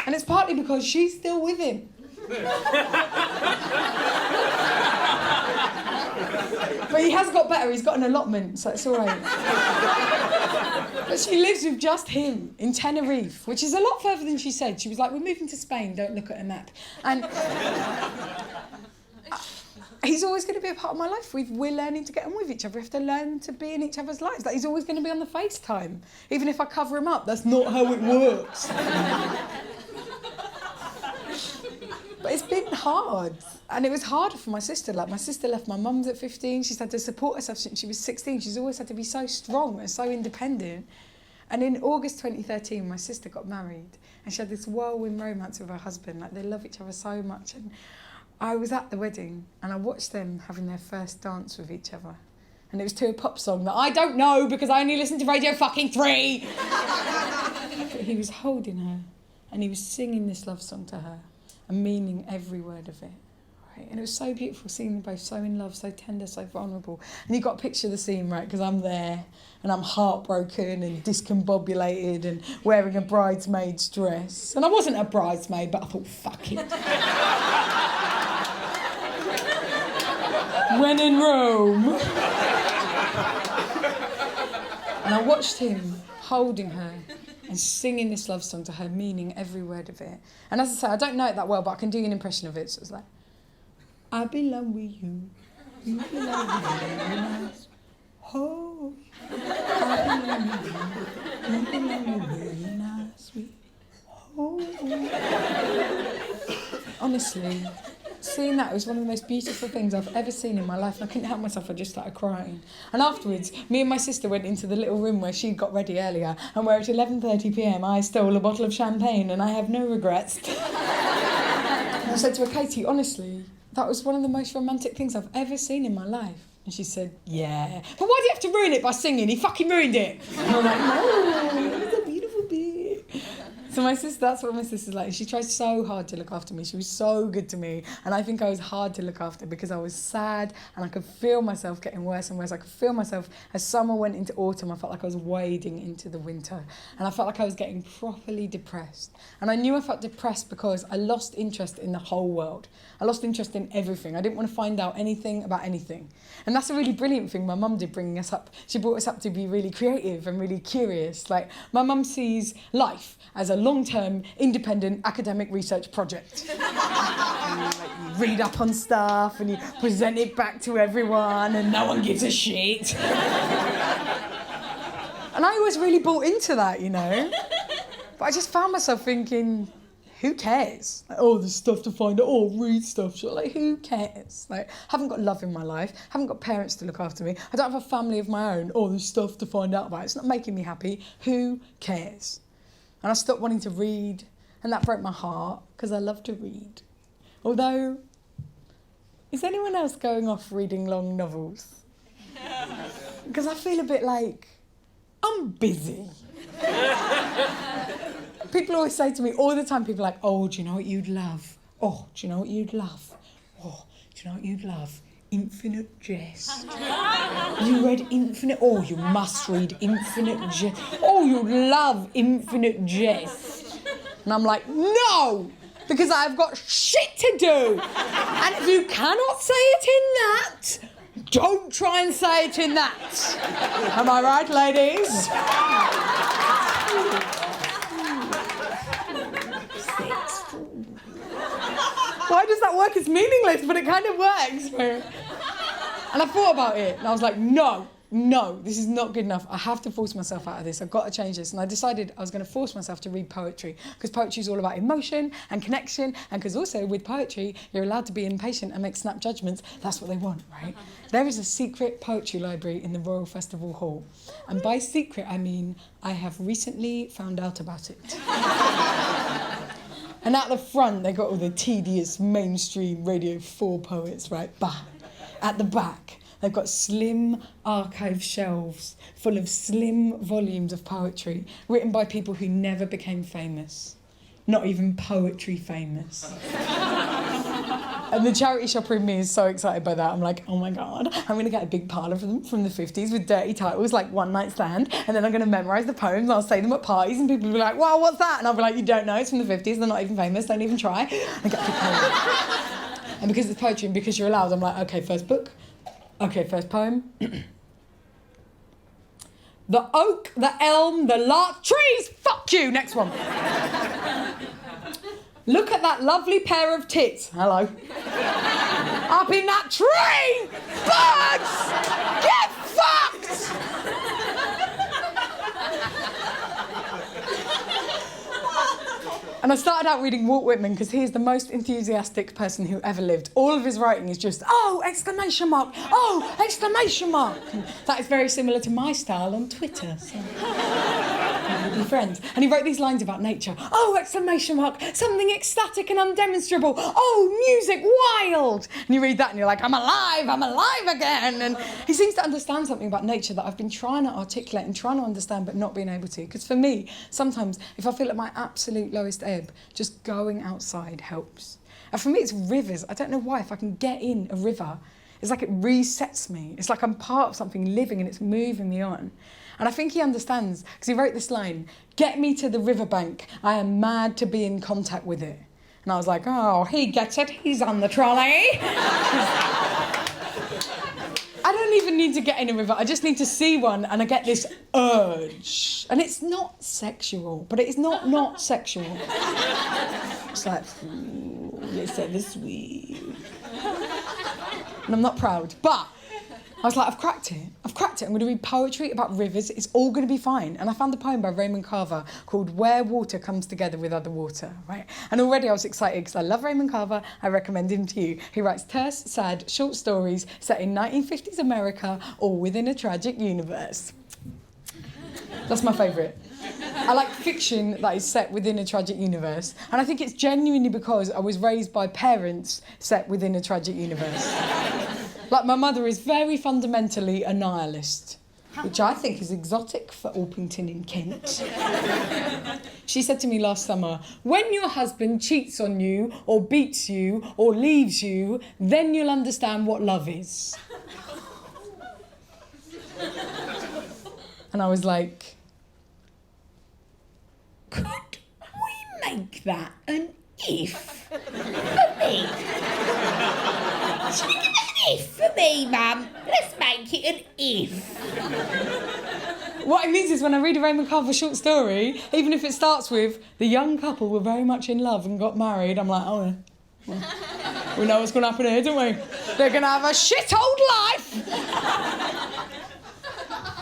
And it's partly because she's still with him. But he has got better, he's got an allotment, so it's all right. But she lives with just him in Tenerife, which is a lot further than she said. She was like, we're moving to Spain, don't look at a map. And he's always going to be a part of my life. We're learning to get on with each other. We have to learn to be in each other's lives. Like, he's always going to be on the FaceTime. Even if I cover him up, that's not how it works. But it's been hard. And it was harder for my sister. Like, my sister left my mum's at 15. She's had to support herself since she was 16. She's always had to be so strong and so independent. And in August 2013, my sister got married. And she had this whirlwind romance with her husband. Like, they love each other so much. And I was at the wedding and I watched them having their first dance with each other. And it was to a pop song that I don't know because I only listened to Radio fucking 3. But he was holding her and he was singing this love song to her and meaning every word of it. Right? And it was so beautiful seeing them both so in love, so tender, so vulnerable. And you've got to picture the scene, right? Because I'm there and I'm heartbroken and discombobulated and wearing a bridesmaid's dress. And I wasn't a bridesmaid, but I thought, fuck it. When in Rome. And I watched him holding her and singing this love song to her, meaning every word of it. And as I say, I don't know it that well, but I can do an impression of it. So it's like, I belong with you, you belong with me, and I oh, I belong with you, you belong with me, and I sweet oh. Honestly, seeing that was one of the most beautiful things I've ever seen in my life, and I couldn't help myself, I just started crying. And afterwards, me and my sister went into the little room where she got ready earlier, and where at 11:30 p.m. I stole a bottle of champagne, and I have no regrets. And I said to her, Katie, honestly, that was one of the most romantic things I've ever seen in my life. And she said, yeah. But why do you have to ruin it by singing? He fucking ruined it. And I'm like, no, it was a beautiful bit. So my sister, that's what my sister's like. She tries so hard to look after me. She was so good to me. And I think I was hard to look after because I was sad and I could feel myself getting worse and worse. I could feel myself, as summer went into autumn, I felt like I was wading into the winter. And I felt like I was getting properly depressed. And I knew I felt depressed because I lost interest in the whole world. I lost interest in everything. I didn't want to find out anything about anything. And that's a really brilliant thing my mum did, bringing us up. She brought us up to be really creative and really curious. Like, my mum sees life as a long-term, independent academic research project. And you read up on stuff and you present it back to everyone and no one gives a shit. And I was really bought into that, you know. But I just found myself thinking, who cares? Like, oh, there's stuff to find out. Oh, read stuff. So, like, who cares? Like, I haven't got love in my life. I haven't got parents to look after me. I don't have a family of my own. Oh, there's stuff to find out about. It's not making me happy. Who cares? And I stopped wanting to read, and that broke my heart, because I love to read. Although, is anyone else going off reading long novels? Because I feel a bit like, I'm busy. People always say to me all the time, people are like, oh, do you know what you'd love? Oh, do you know what you'd love? Oh, do you know what you'd love? Infinite Jest. You read Infinite? Oh, you must read Infinite Jest. Oh, you love Infinite Jest. And I'm like, no, because I've got shit to do. And if you cannot say it in that, don't try and say it in that. Am I right, ladies? Why does that work? It's meaningless, but it kind of works. And I thought about it, and I was like, no, this is not good enough. I have to force myself out of this. I've got to change this. And I decided I was going to force myself to read poetry, because poetry is all about emotion and connection, and because also with poetry, you're allowed to be impatient and make snap judgments. That's what they want, right? There is a secret poetry library in the Royal Festival Hall. And by secret, I mean I have recently found out about it. And at the front, they got all the tedious mainstream Radio 4 poets, right? But at the back, They've got slim archive shelves full of slim volumes of poetry written by people who never became famous. Not even poetry famous. And the charity shopper in me is so excited by that. I'm like, oh my God, I'm going to get a big pile of them from the 50s with dirty titles like One Night Stand, and then I'm going to memorise the poems and I'll say them at parties and people will be like, wow, what's that? And I'll be like, you don't know, it's from the 50s, they're not even famous, don't even try. I get a big pile. And because it's poetry and because you're allowed, I'm like, okay, first book, okay, first poem. The oak, the elm, the larch, trees, fuck you, next one. Look at that lovely pair of tits. Hello. Up in that tree! Birds! Get fucked! And I started out reading Walt Whitman because he is the most enthusiastic person who ever lived. All of his writing is just, oh, exclamation mark, oh, exclamation mark. And that is very similar to my style on Twitter. So. We'll be friends. And he wrote these lines about nature. Oh, exclamation mark, something ecstatic and undemonstrable. Oh, music, wild. And you read that and you're like, I'm alive again. And he seems to understand something about nature that I've been trying to articulate and trying to understand but not being able to. Because for me, sometimes if I feel at my absolute lowest ebb, just going outside helps. And for me, it's rivers. I don't know why. If I can get in a river, it's like it resets me. It's like I'm part of something living and it's moving me on. And I think he understands, because he wrote this line, get me to the riverbank, I am mad to be in contact with it. And I was like, oh, he gets it, he's on the trolley. I don't even need to get in a river, I just need to see one and I get this urge. And it's not sexual, but it is not sexual. It's like, ooh, you're so sweet. And I'm not proud, but I was like, I've cracked it. I'm going to read poetry about rivers. It's all going to be fine. And I found a poem by Raymond Carver called Where Water Comes Together with Other Water, right? And already I was excited because I love Raymond Carver. I recommend him to you. He writes terse, sad, short stories set in 1950s America, all within a tragic universe. That's my favourite. I like fiction that is set within a tragic universe. And I think it's genuinely because I was raised by parents set within a tragic universe. Like, my mother is very fundamentally a nihilist, which I think is exotic for Orpington in Kent. She said to me last summer, when your husband cheats on you, or beats you, or leaves you, then you'll understand what love is. And I was like, could we make that an if for me? Should we give it an if for me, Mum? Let's make it an if. What it means is when I read a Raymond Carver short story, even if it starts with the young couple were very much in love and got married, I'm like, oh, well, we know what's going to happen here, don't we? They're going to have a shit old life.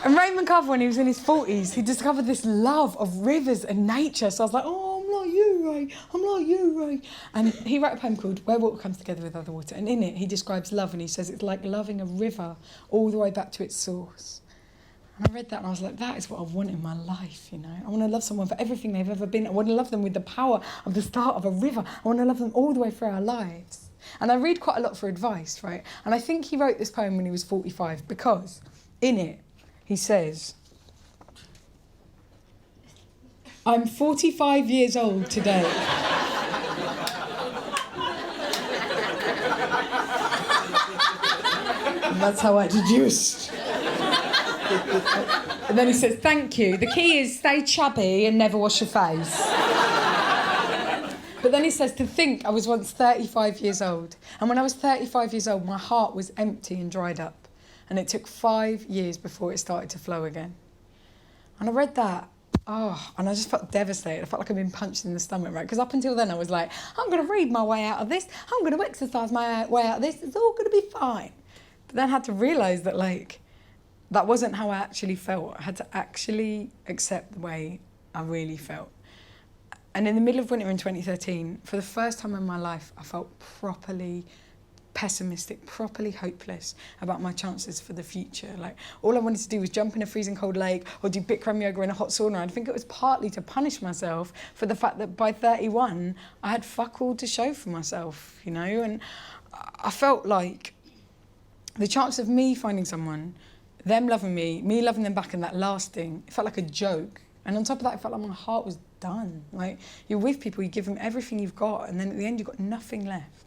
And Raymond Carver, when he was in his 40s, he discovered this love of rivers and nature. So I was like, oh, I'm like you, Ray. I'm like you, Ray. And he wrote a poem called Where Water Comes Together with Other Water. And in it, he describes love and he says it's like loving a river all the way back to its source. And I read that and I was like, that is what I want in my life, you know. I want to love someone for everything they've ever been. I want to love them with the power of the start of a river. I want to love them all the way through our lives. And I read quite a lot for advice, right? And I think he wrote this poem when he was 45 because in it, he says, I'm 45 years old today. And that's how I deduced. And then he says, thank you. The key is stay chubby and never wash your face. But then he says, to think I was once 35 years old. And when I was 35 years old, my heart was empty and dried up. And it took 5 years before it started to flow again. And I read that, and I just felt devastated. I felt like I'd been punched in the stomach, right? Because up until then I was like, I'm going to read my way out of this. I'm going to exercise my way out of this. It's all going to be fine. But then I had to realise that, like, that wasn't how I actually felt. I had to actually accept the way I really felt. And in the middle of winter in 2013, for the first time in my life, I felt properly pessimistic, properly hopeless about my chances for the future. Like, all I wanted to do was jump in a freezing cold lake or do Bikram yoga in a hot sauna. I think it was partly to punish myself for the fact that by 31, I had fuck all to show for myself, you know? And I felt like the chance of me finding someone, them loving me loving them back, and that lasting, it felt like a joke. And on top of that, it felt like my heart was done. Like, you're with people, you give them everything you've got, and then at the end, you've got nothing left.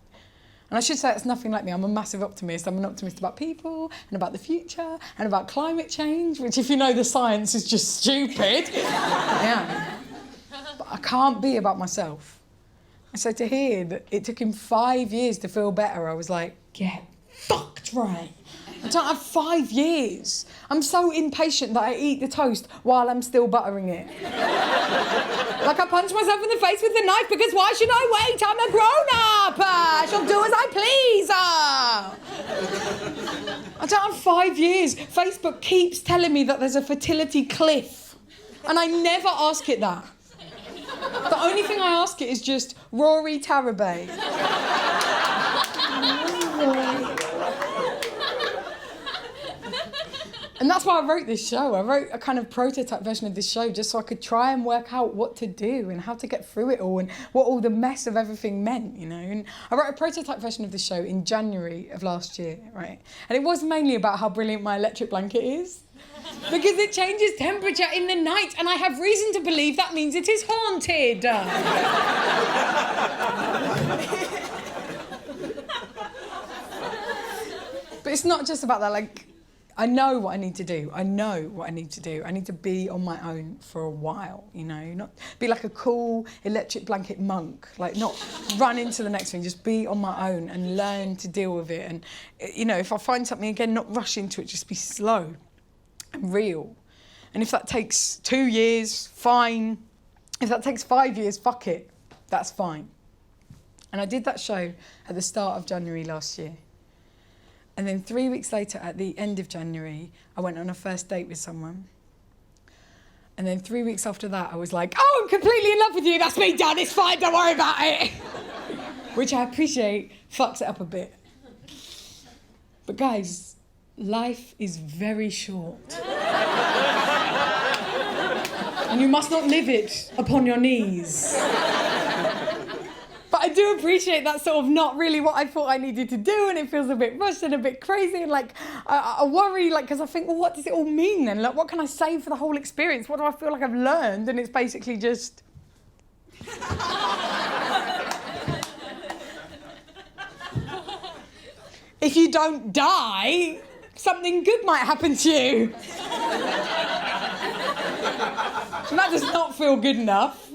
And I should say it's nothing like me. I'm a massive optimist. I'm an optimist about people and about the future and about climate change, which, if you know the science, is just stupid. Yeah. But I can't be about myself. And so to hear that it took him 5 years to feel better, I was like, get fucked right. I don't have 5 years. I'm so impatient that I eat the toast while I'm still buttering it. Like, I punch myself in the face with the knife because why should I wait? I'm a grown-up. I shall do as I please. I don't have 5 years. Facebook keeps telling me that there's a fertility cliff. And I never ask it that. The only thing I ask it is just Rory Tarabay. And that's why I wrote this show. I wrote a kind of prototype version of this show just so I could try and work out what to do and how to get through it all and what all the mess of everything meant, you know. And I wrote a prototype version of this show in January of last year, right? And it was mainly about how brilliant my electric blanket is. Because it changes temperature in the night, and I have reason to believe that means it is haunted. But it's not just about that, like, I know what I need to do. I know what I need to do. I need to be on my own for a while, you know, not be like a cool electric blanket monk, like not run into the next thing, just be on my own and learn to deal with it. And, you know, if I find something again, not rush into it, just be slow and real. And if that takes 2 years, fine. If that takes 5 years, fuck it. That's fine. And I did that show at the start of January last year. And then 3 weeks later, at the end of January, I went on a first date with someone. And then 3 weeks after that, I was like, oh, I'm completely in love with you. That's me done. It's fine. Don't worry about it. Which I appreciate fucks it up a bit. But guys, life is very short. And you must not live it upon your knees. But I do appreciate that sort of not really what I thought I needed to do, and it feels a bit rushed and a bit crazy, and like I worry, like, because I think, well, what does it all mean then? Like, what can I say for the whole experience? What do I feel like I've learned? And it's basically just... if you don't die, something good might happen to you. And that does not feel good enough.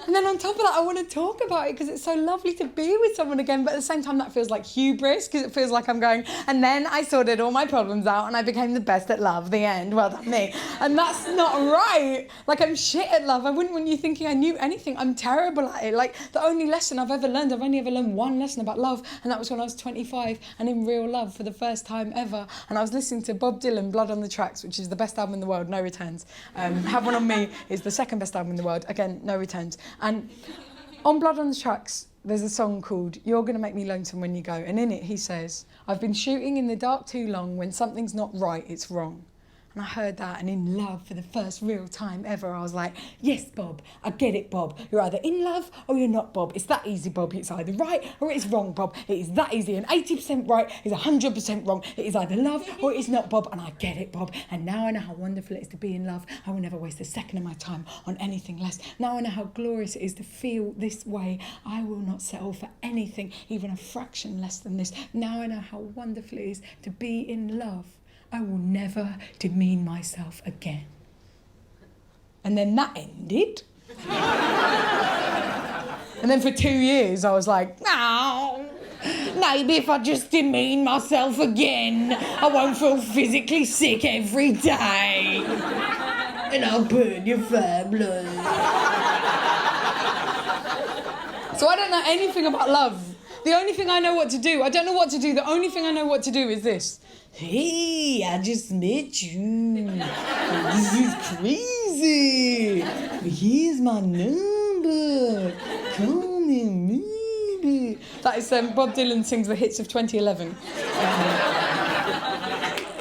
And then on top of that, I want to talk about it because it's so lovely to be with someone again. But at the same time, that feels like hubris because it feels like I'm going, and then I sorted all my problems out and I became the best at love, the end. Well done, me. And that's not right. Like, I'm shit at love. I wouldn't want you thinking I knew anything. I'm terrible at it. Like, the only lesson I've ever learned, I've only ever learned one lesson about love, and that was when I was 25 and in real love for the first time ever. And I was listening to Bob Dylan, Blood on the Tracks, which is the best album in the world, no returns. Have One on Me is the second best album in the world, again, no returns. And on Blood on the Tracks, there's a song called You're Gonna Make Me Lonesome When You Go. And in it, he says, I've been shooting in the dark too long. When something's not right, it's wrong. And I heard that, and in love for the first real time ever, I was like, yes, Bob, I get it, Bob. You're either in love or you're not, Bob. It's that easy, Bob. It's either right or it's wrong, Bob. It is that easy. And 80% right is 100% wrong. It is either love or it is not, Bob. And I get it, Bob. And now I know how wonderful it is to be in love. I will never waste a second of my time on anything less. Now I know how glorious it is to feel this way. I will not settle for anything, even a fraction less than this. Now I know how wonderful it is to be in love. I will never demean myself again. And then that ended. And then for 2 years I was like, no, maybe if I just demean myself again, I won't feel physically sick every day. And I'll burn your family. So I don't know anything about love. The only thing I know what to do, I don't know what to do. The only thing I know what to do is this. Hey, I just met you. This is crazy. Here's my number. Call me maybe. That is Bob Dylan sings the hits of 2011.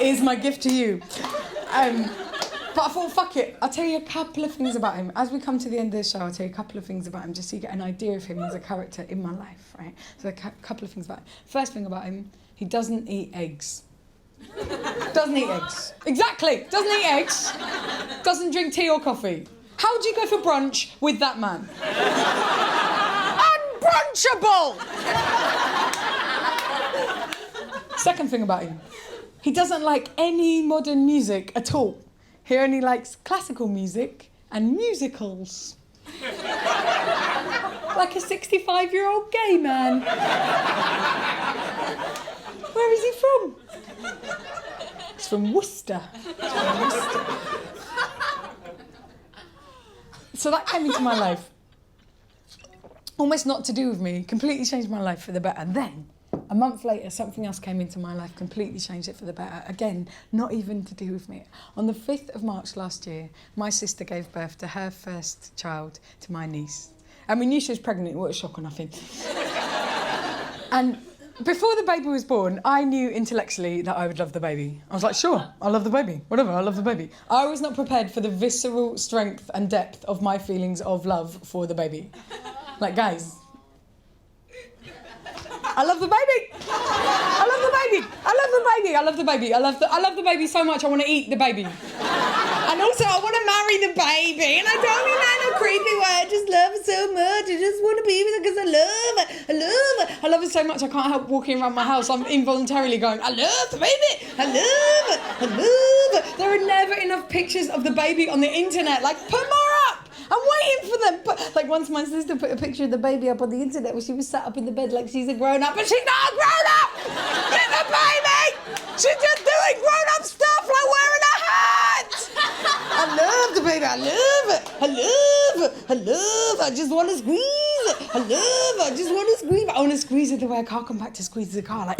Is my gift to you. But I thought, fuck it. I'll tell you a couple of things about him. As we come to the end of the show, I'll tell you a couple of things about him just so you get an idea of him as a character in my life, right? So a couple of things about him. First thing about him, he doesn't eat eggs. Doesn't eat eggs. Exactly. Doesn't eat eggs. Doesn't drink tea or coffee. How do you go for brunch with that man? Unbrunchable! Second thing about him. He doesn't like any modern music at all. He only likes classical music and musicals. Like a 65-year-old gay man. Where is he from? He's from Worcester. So that came into my life. Almost not to do with me, completely changed my life for the better. And then, a month later, something else came into my life, completely changed it for the better. Again, not even to do with me. On the 5th of March last year, my sister gave birth to her first child, to my niece. And we knew she was pregnant, what a shock or nothing. And before the baby was born, I knew intellectually that I would love the baby. I was like, sure, I love the baby. Whatever, I love the baby. I was not prepared for the visceral strength and depth of my feelings of love for the baby. Like, guys, I love the baby. I love the baby. I love the baby. I love the baby. I love the baby so much I want to eat the baby. And also I want to marry the baby. And I don't mean that in a creepy way. I just love it so much. I just want to be with it because I love it. I love it. I love it so much I can't help walking around my house. I'm involuntarily going, I love the baby. I love it. I love it. There are never enough pictures of the baby on the internet. Like, put more up. I'm waiting for them. But like once my sister put a picture of the baby up on the internet where she was sat up in the bed like she's a grown-up, but she's not a grown-up! She's a baby! She's just doing grown-up stuff like wearing a hat! I love the baby, I love it! I love it! I love it! I just want to squeeze it! I love it! I just want to squeeze it! I want to squeeze it the way a car compactor squeezes the car, like...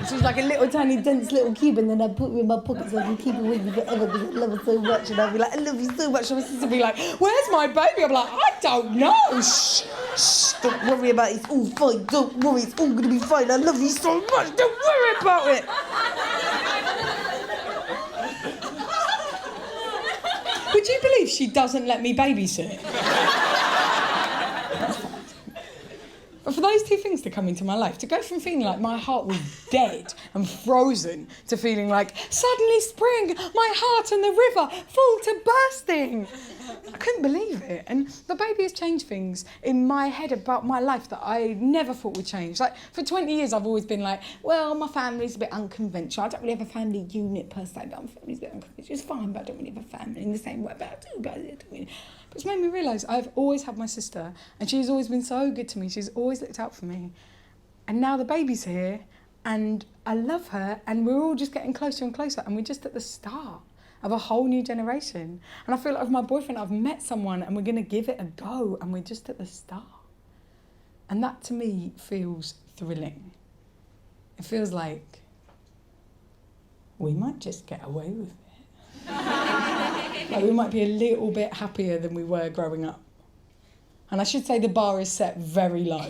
She's like a little tiny dense little cube, and then I put her in my pocket so I can keep her with me forever because I love her so much. And I'll be like, I love you so much. And my sister will be like, where's my baby? I'm like, I don't know. Shh, shh, don't worry about it. It's all fine. Don't worry. It's all going to be fine. I love you so much. Don't worry about it. Would you believe she doesn't let me babysit? But for those two things to come into my life, to go from feeling like my heart was dead and frozen to feeling like, suddenly spring, my heart and the river full to bursting. I couldn't believe it. And the baby has changed things in my head about my life that I never thought would change. Like, for 20 years, I've always been like, well, my family's a bit unconventional. I don't really have a family unit per se, but my family's a bit unconventional. It's fine, but I don't really have a family in the same way, but I do, but I don't really. But it's made me realise I've always had my sister, and she's always been so good to me. She's always looked out for me. And now the baby's here, and I love her, and we're all just getting closer and closer, and we're just at the start of a whole new generation. And I feel like with my boyfriend, I've met someone, and we're going to give it a go, and we're just at the start. And that, to me, feels thrilling. It feels like we might just get away with it. Like we might be a little bit happier than we were growing up. And I should say the bar is set very low.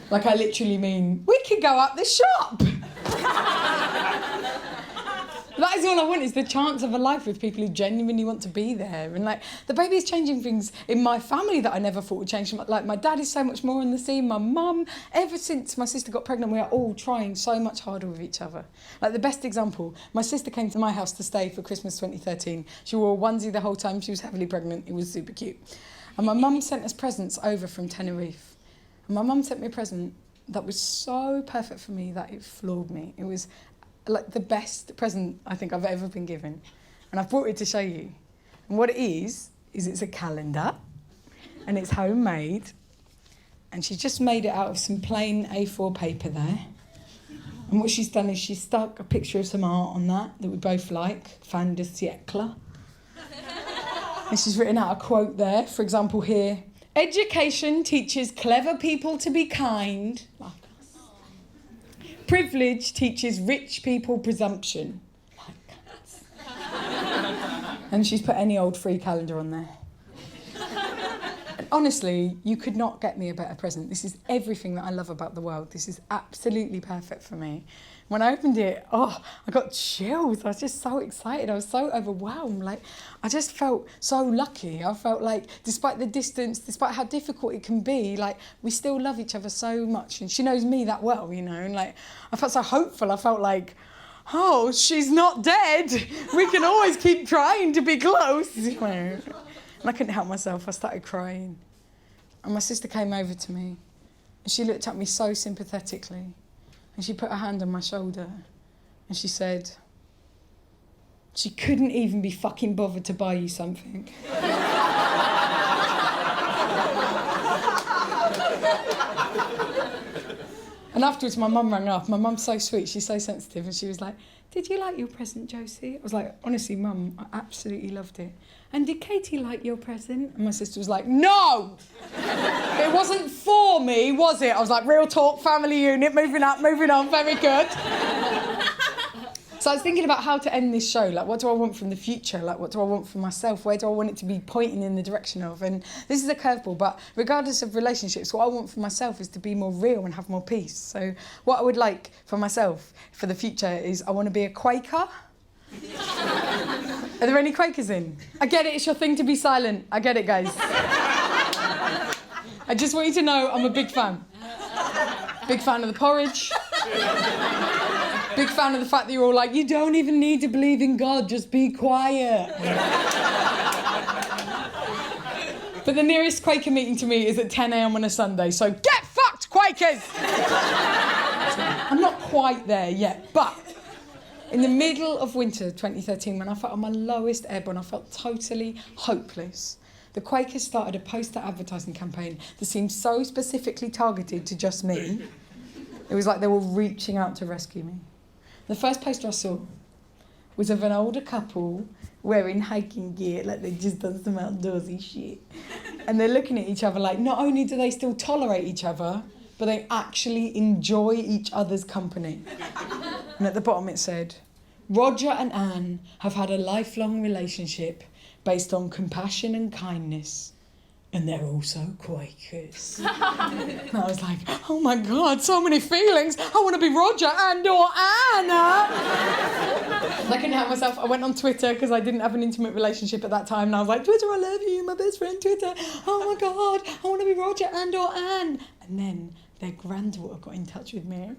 Like I literally mean, we could go up the shop. That is all I want, is the chance of a life with people who genuinely want to be there. And like, the baby is changing things in my family that I never thought would change. Like, my dad is so much more on the scene. My mum, ever since my sister got pregnant, we are all trying so much harder with each other. Like, the best example, my sister came to my house to stay for Christmas 2013. She wore a onesie the whole time. She was heavily pregnant. It was super cute. And my mum sent us presents over from Tenerife. And my mum sent me a present that was so perfect for me that it floored me. It was like the best present I think I've ever been given. And I've brought it to show you. And what it is it's a calendar, and it's homemade. And she's just made it out of some plain A4 paper there. And what she's done is she's stuck a picture of some art on that we both like, fin de siècle. And she's written out a quote there, for example here, education teaches clever people to be kind, like us. Privilege teaches rich people presumption, like us. And she's put any old free calendar on there. And honestly, you could not get me a better present. This is everything that I love about the world. This is absolutely perfect for me. When I opened it, I got chills. I was just so excited. I was so overwhelmed. Like, I just felt so lucky. I felt like, despite the distance, despite how difficult it can be, like, we still love each other so much. And she knows me that well, you know. And, like, I felt so hopeful. I felt like, oh, she's not dead. We can always keep trying to be close. And I couldn't help myself. I started crying. And my sister came over to me. And she looked at me so sympathetically. And she put her hand on my shoulder and she said, she couldn't even be fucking bothered to buy you something. And afterwards my mum rang up. My mum's so sweet, she's so sensitive, and she was like, did you like your present, Josie? I was like, honestly, Mum, I absolutely loved it. And did Katie like your present? And my sister was like, no! It wasn't for me, was it? I was like, real talk, family unit, moving up, moving on, very good. So I was thinking about how to end this show. Like, what do I want from the future? Like, what do I want for myself? Where do I want it to be pointing in the direction of? And this is a curveball, but regardless of relationships, what I want for myself is to be more real and have more peace. So what I would like for myself for the future is I want to be a Quaker. Are there any Quakers in? I get it, it's your thing to be silent. I get it, guys. I just want you to know I'm a big fan. Big fan of the porridge. Big fan of the fact that you're all like, you don't even need to believe in God, just be quiet. But the nearest Quaker meeting to me is at 10 a.m. on a Sunday, so get fucked, Quakers! I'm not quite there yet, but in the middle of winter 2013, when I felt on my lowest ebb, when I felt totally hopeless, the Quakers started a poster advertising campaign that seemed so specifically targeted to just me. It was like they were reaching out to rescue me. The first poster I saw was of an older couple wearing hiking gear, like they'd just done some outdoorsy shit. And they're looking at each other like, not only do they still tolerate each other, but they actually enjoy each other's company. And at the bottom it said, Roger and Anne have had a lifelong relationship based on compassion and kindness. And they're also Quakers. And I was like, oh my God, so many feelings. I want to be Roger and or Anna. I couldn't help myself. I went on Twitter because I didn't have an intimate relationship at that time. And I was like, Twitter, I love you, my best friend, Twitter. Oh my God, I want to be Roger and or Anne. And then their granddaughter got in touch with me.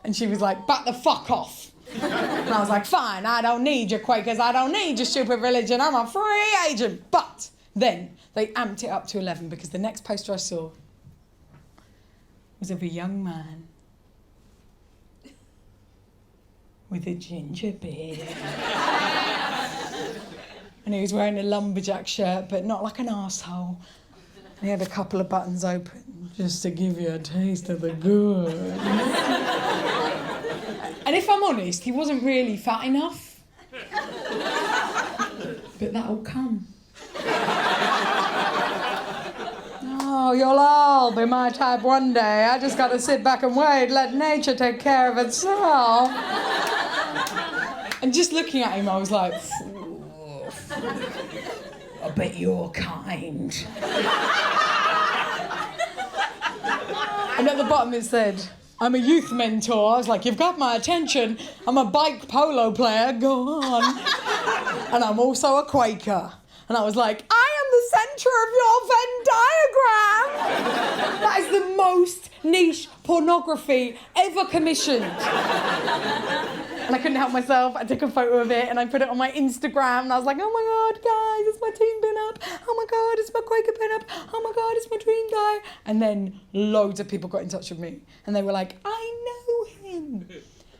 And she was like, back the fuck off. And I was like, fine, I don't need your Quakers. I don't need your stupid religion. I'm a free agent. But then they amped it up to 11 because the next poster I saw was of a young man with a ginger beard. And he was wearing a lumberjack shirt, but not like an arsehole. And he had a couple of buttons open just to give you a taste of the good. And if I'm honest, he wasn't really fat enough. But that'll come. Oh, you'll all be my type one day. I just got to sit back and wait, let nature take care of itself. And just looking at him, I was like, I bet you're kind. And at the bottom it said, I'm a youth mentor. I was like, you've got my attention. I'm a bike polo player, go on. And I'm also a Quaker. And I was like, I am the centre of your Venn diagram. That is the most niche pornography ever commissioned. And I couldn't help myself. I took a photo of it and I put it on my Instagram. And I was like, oh my God, guys, it's my teen pin-up. Oh my God, it's my Quaker pin-up. Oh my God, it's my dream guy. And then loads of people got in touch with me. And they were like, I know him.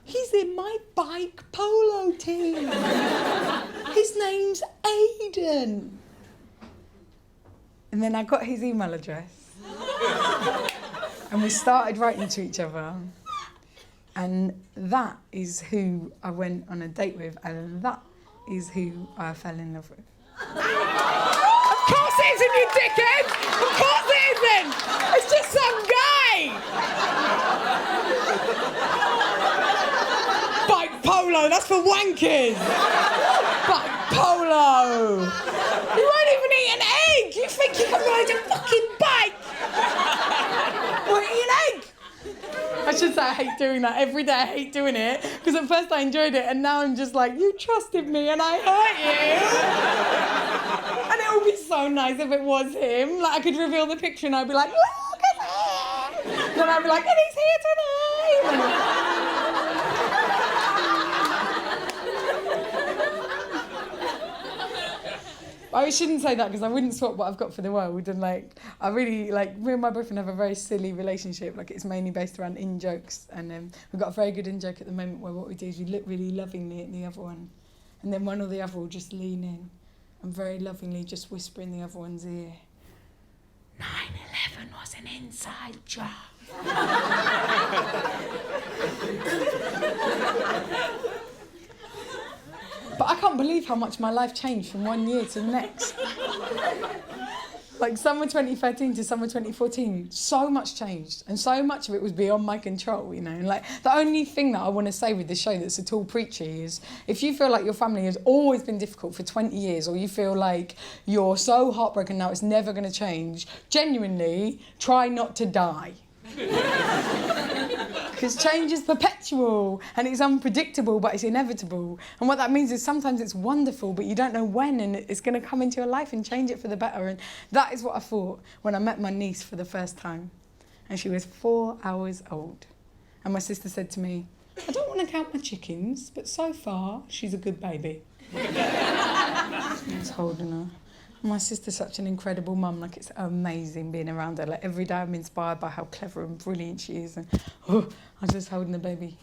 He's in my bike polo team. His name's Aidan. And then I got his email address. And we started writing to each other. And that is who I went on a date with, and that is who I fell in love with. Of course it isn't, you dickhead! Of course it isn't! It's just some guy! Bike polo, that's for wankers! Bike polo! You won't even eat an egg! You think you can ride a fucking bike? Won't eat an egg? I should say say I hate doing that. Every day I hate doing it. Because at first I enjoyed it and now I'm just like, you trusted me and I hurt you. And it would be so nice if it was him. Like I could reveal the picture and I'd be like, look at him. Then I'd be like, and he's here tonight. I shouldn't say that because I wouldn't swap what I've got for the world. And like, I really, like, me and my boyfriend have a very silly relationship. Like, it's mainly based around in-jokes. And we've got a very good in-joke at the moment where what we do is we look really lovingly at the other one. And then one or the other will just lean in and very lovingly just whisper in the other one's ear, 9/11 was an inside job. But I can't believe how much my life changed from one year to the next. Like summer 2013 to summer 2014, so much changed. And so much of it was beyond my control, you know. And like the only thing that I want to say with this show that's at all preachy is if you feel like your family has always been difficult for 20 years or you feel like you're so heartbroken now it's never going to change, genuinely try not to die. Because change is perpetual and it's unpredictable, but it's inevitable. And what that means is sometimes it's wonderful, but you don't know when, and it's going to come into your life and change it for the better. And that is what I thought when I met my niece for the first time. And she was 4 hours old. And my sister said to me, I don't want to count my chickens, but so far, she's a good baby. I was holding her. My sister's such an incredible mum, like it's amazing being around her. Like every day I'm inspired by how clever and brilliant she is. And I was just holding the baby.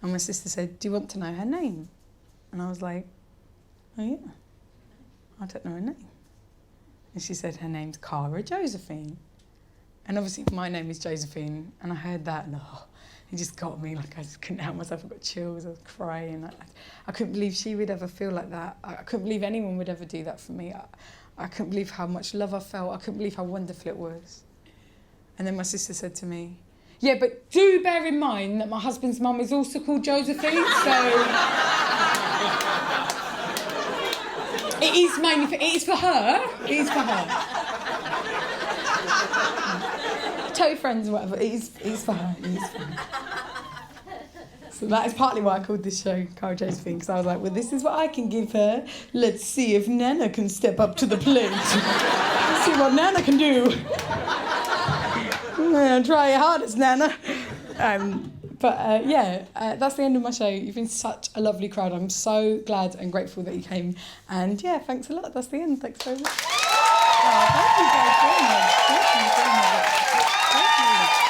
And my sister said, do you want to know her name? And I was like, oh yeah, I don't know her name. And she said her name's Cara Josephine. And obviously my name is Josephine. And I heard that and it just got me, like I just couldn't help myself. I got chills, I was crying. I couldn't believe she would ever feel like that. I couldn't believe anyone would ever do that for me. I couldn't believe how much love I felt. I couldn't believe how wonderful it was. And then my sister said to me, yeah, but do bear in mind that my husband's mum is also called Josephine, so... it is mainly for, it is for her. It is for her. Tell your friends or whatever, it is for her. It is for her. So that is partly why I called this show Cara Josephine, because I was like, well, this is what I can give her. Let's see if Nana can step up to the plate. Let's see what Nana can do. Try your hardest, Nana. That's the end of my show. You've been such a lovely crowd. I'm so glad and grateful that you came. And yeah, thanks a lot. That's the end. Thanks very much. Oh, thank you guys so much. Thank you so much. Thank you.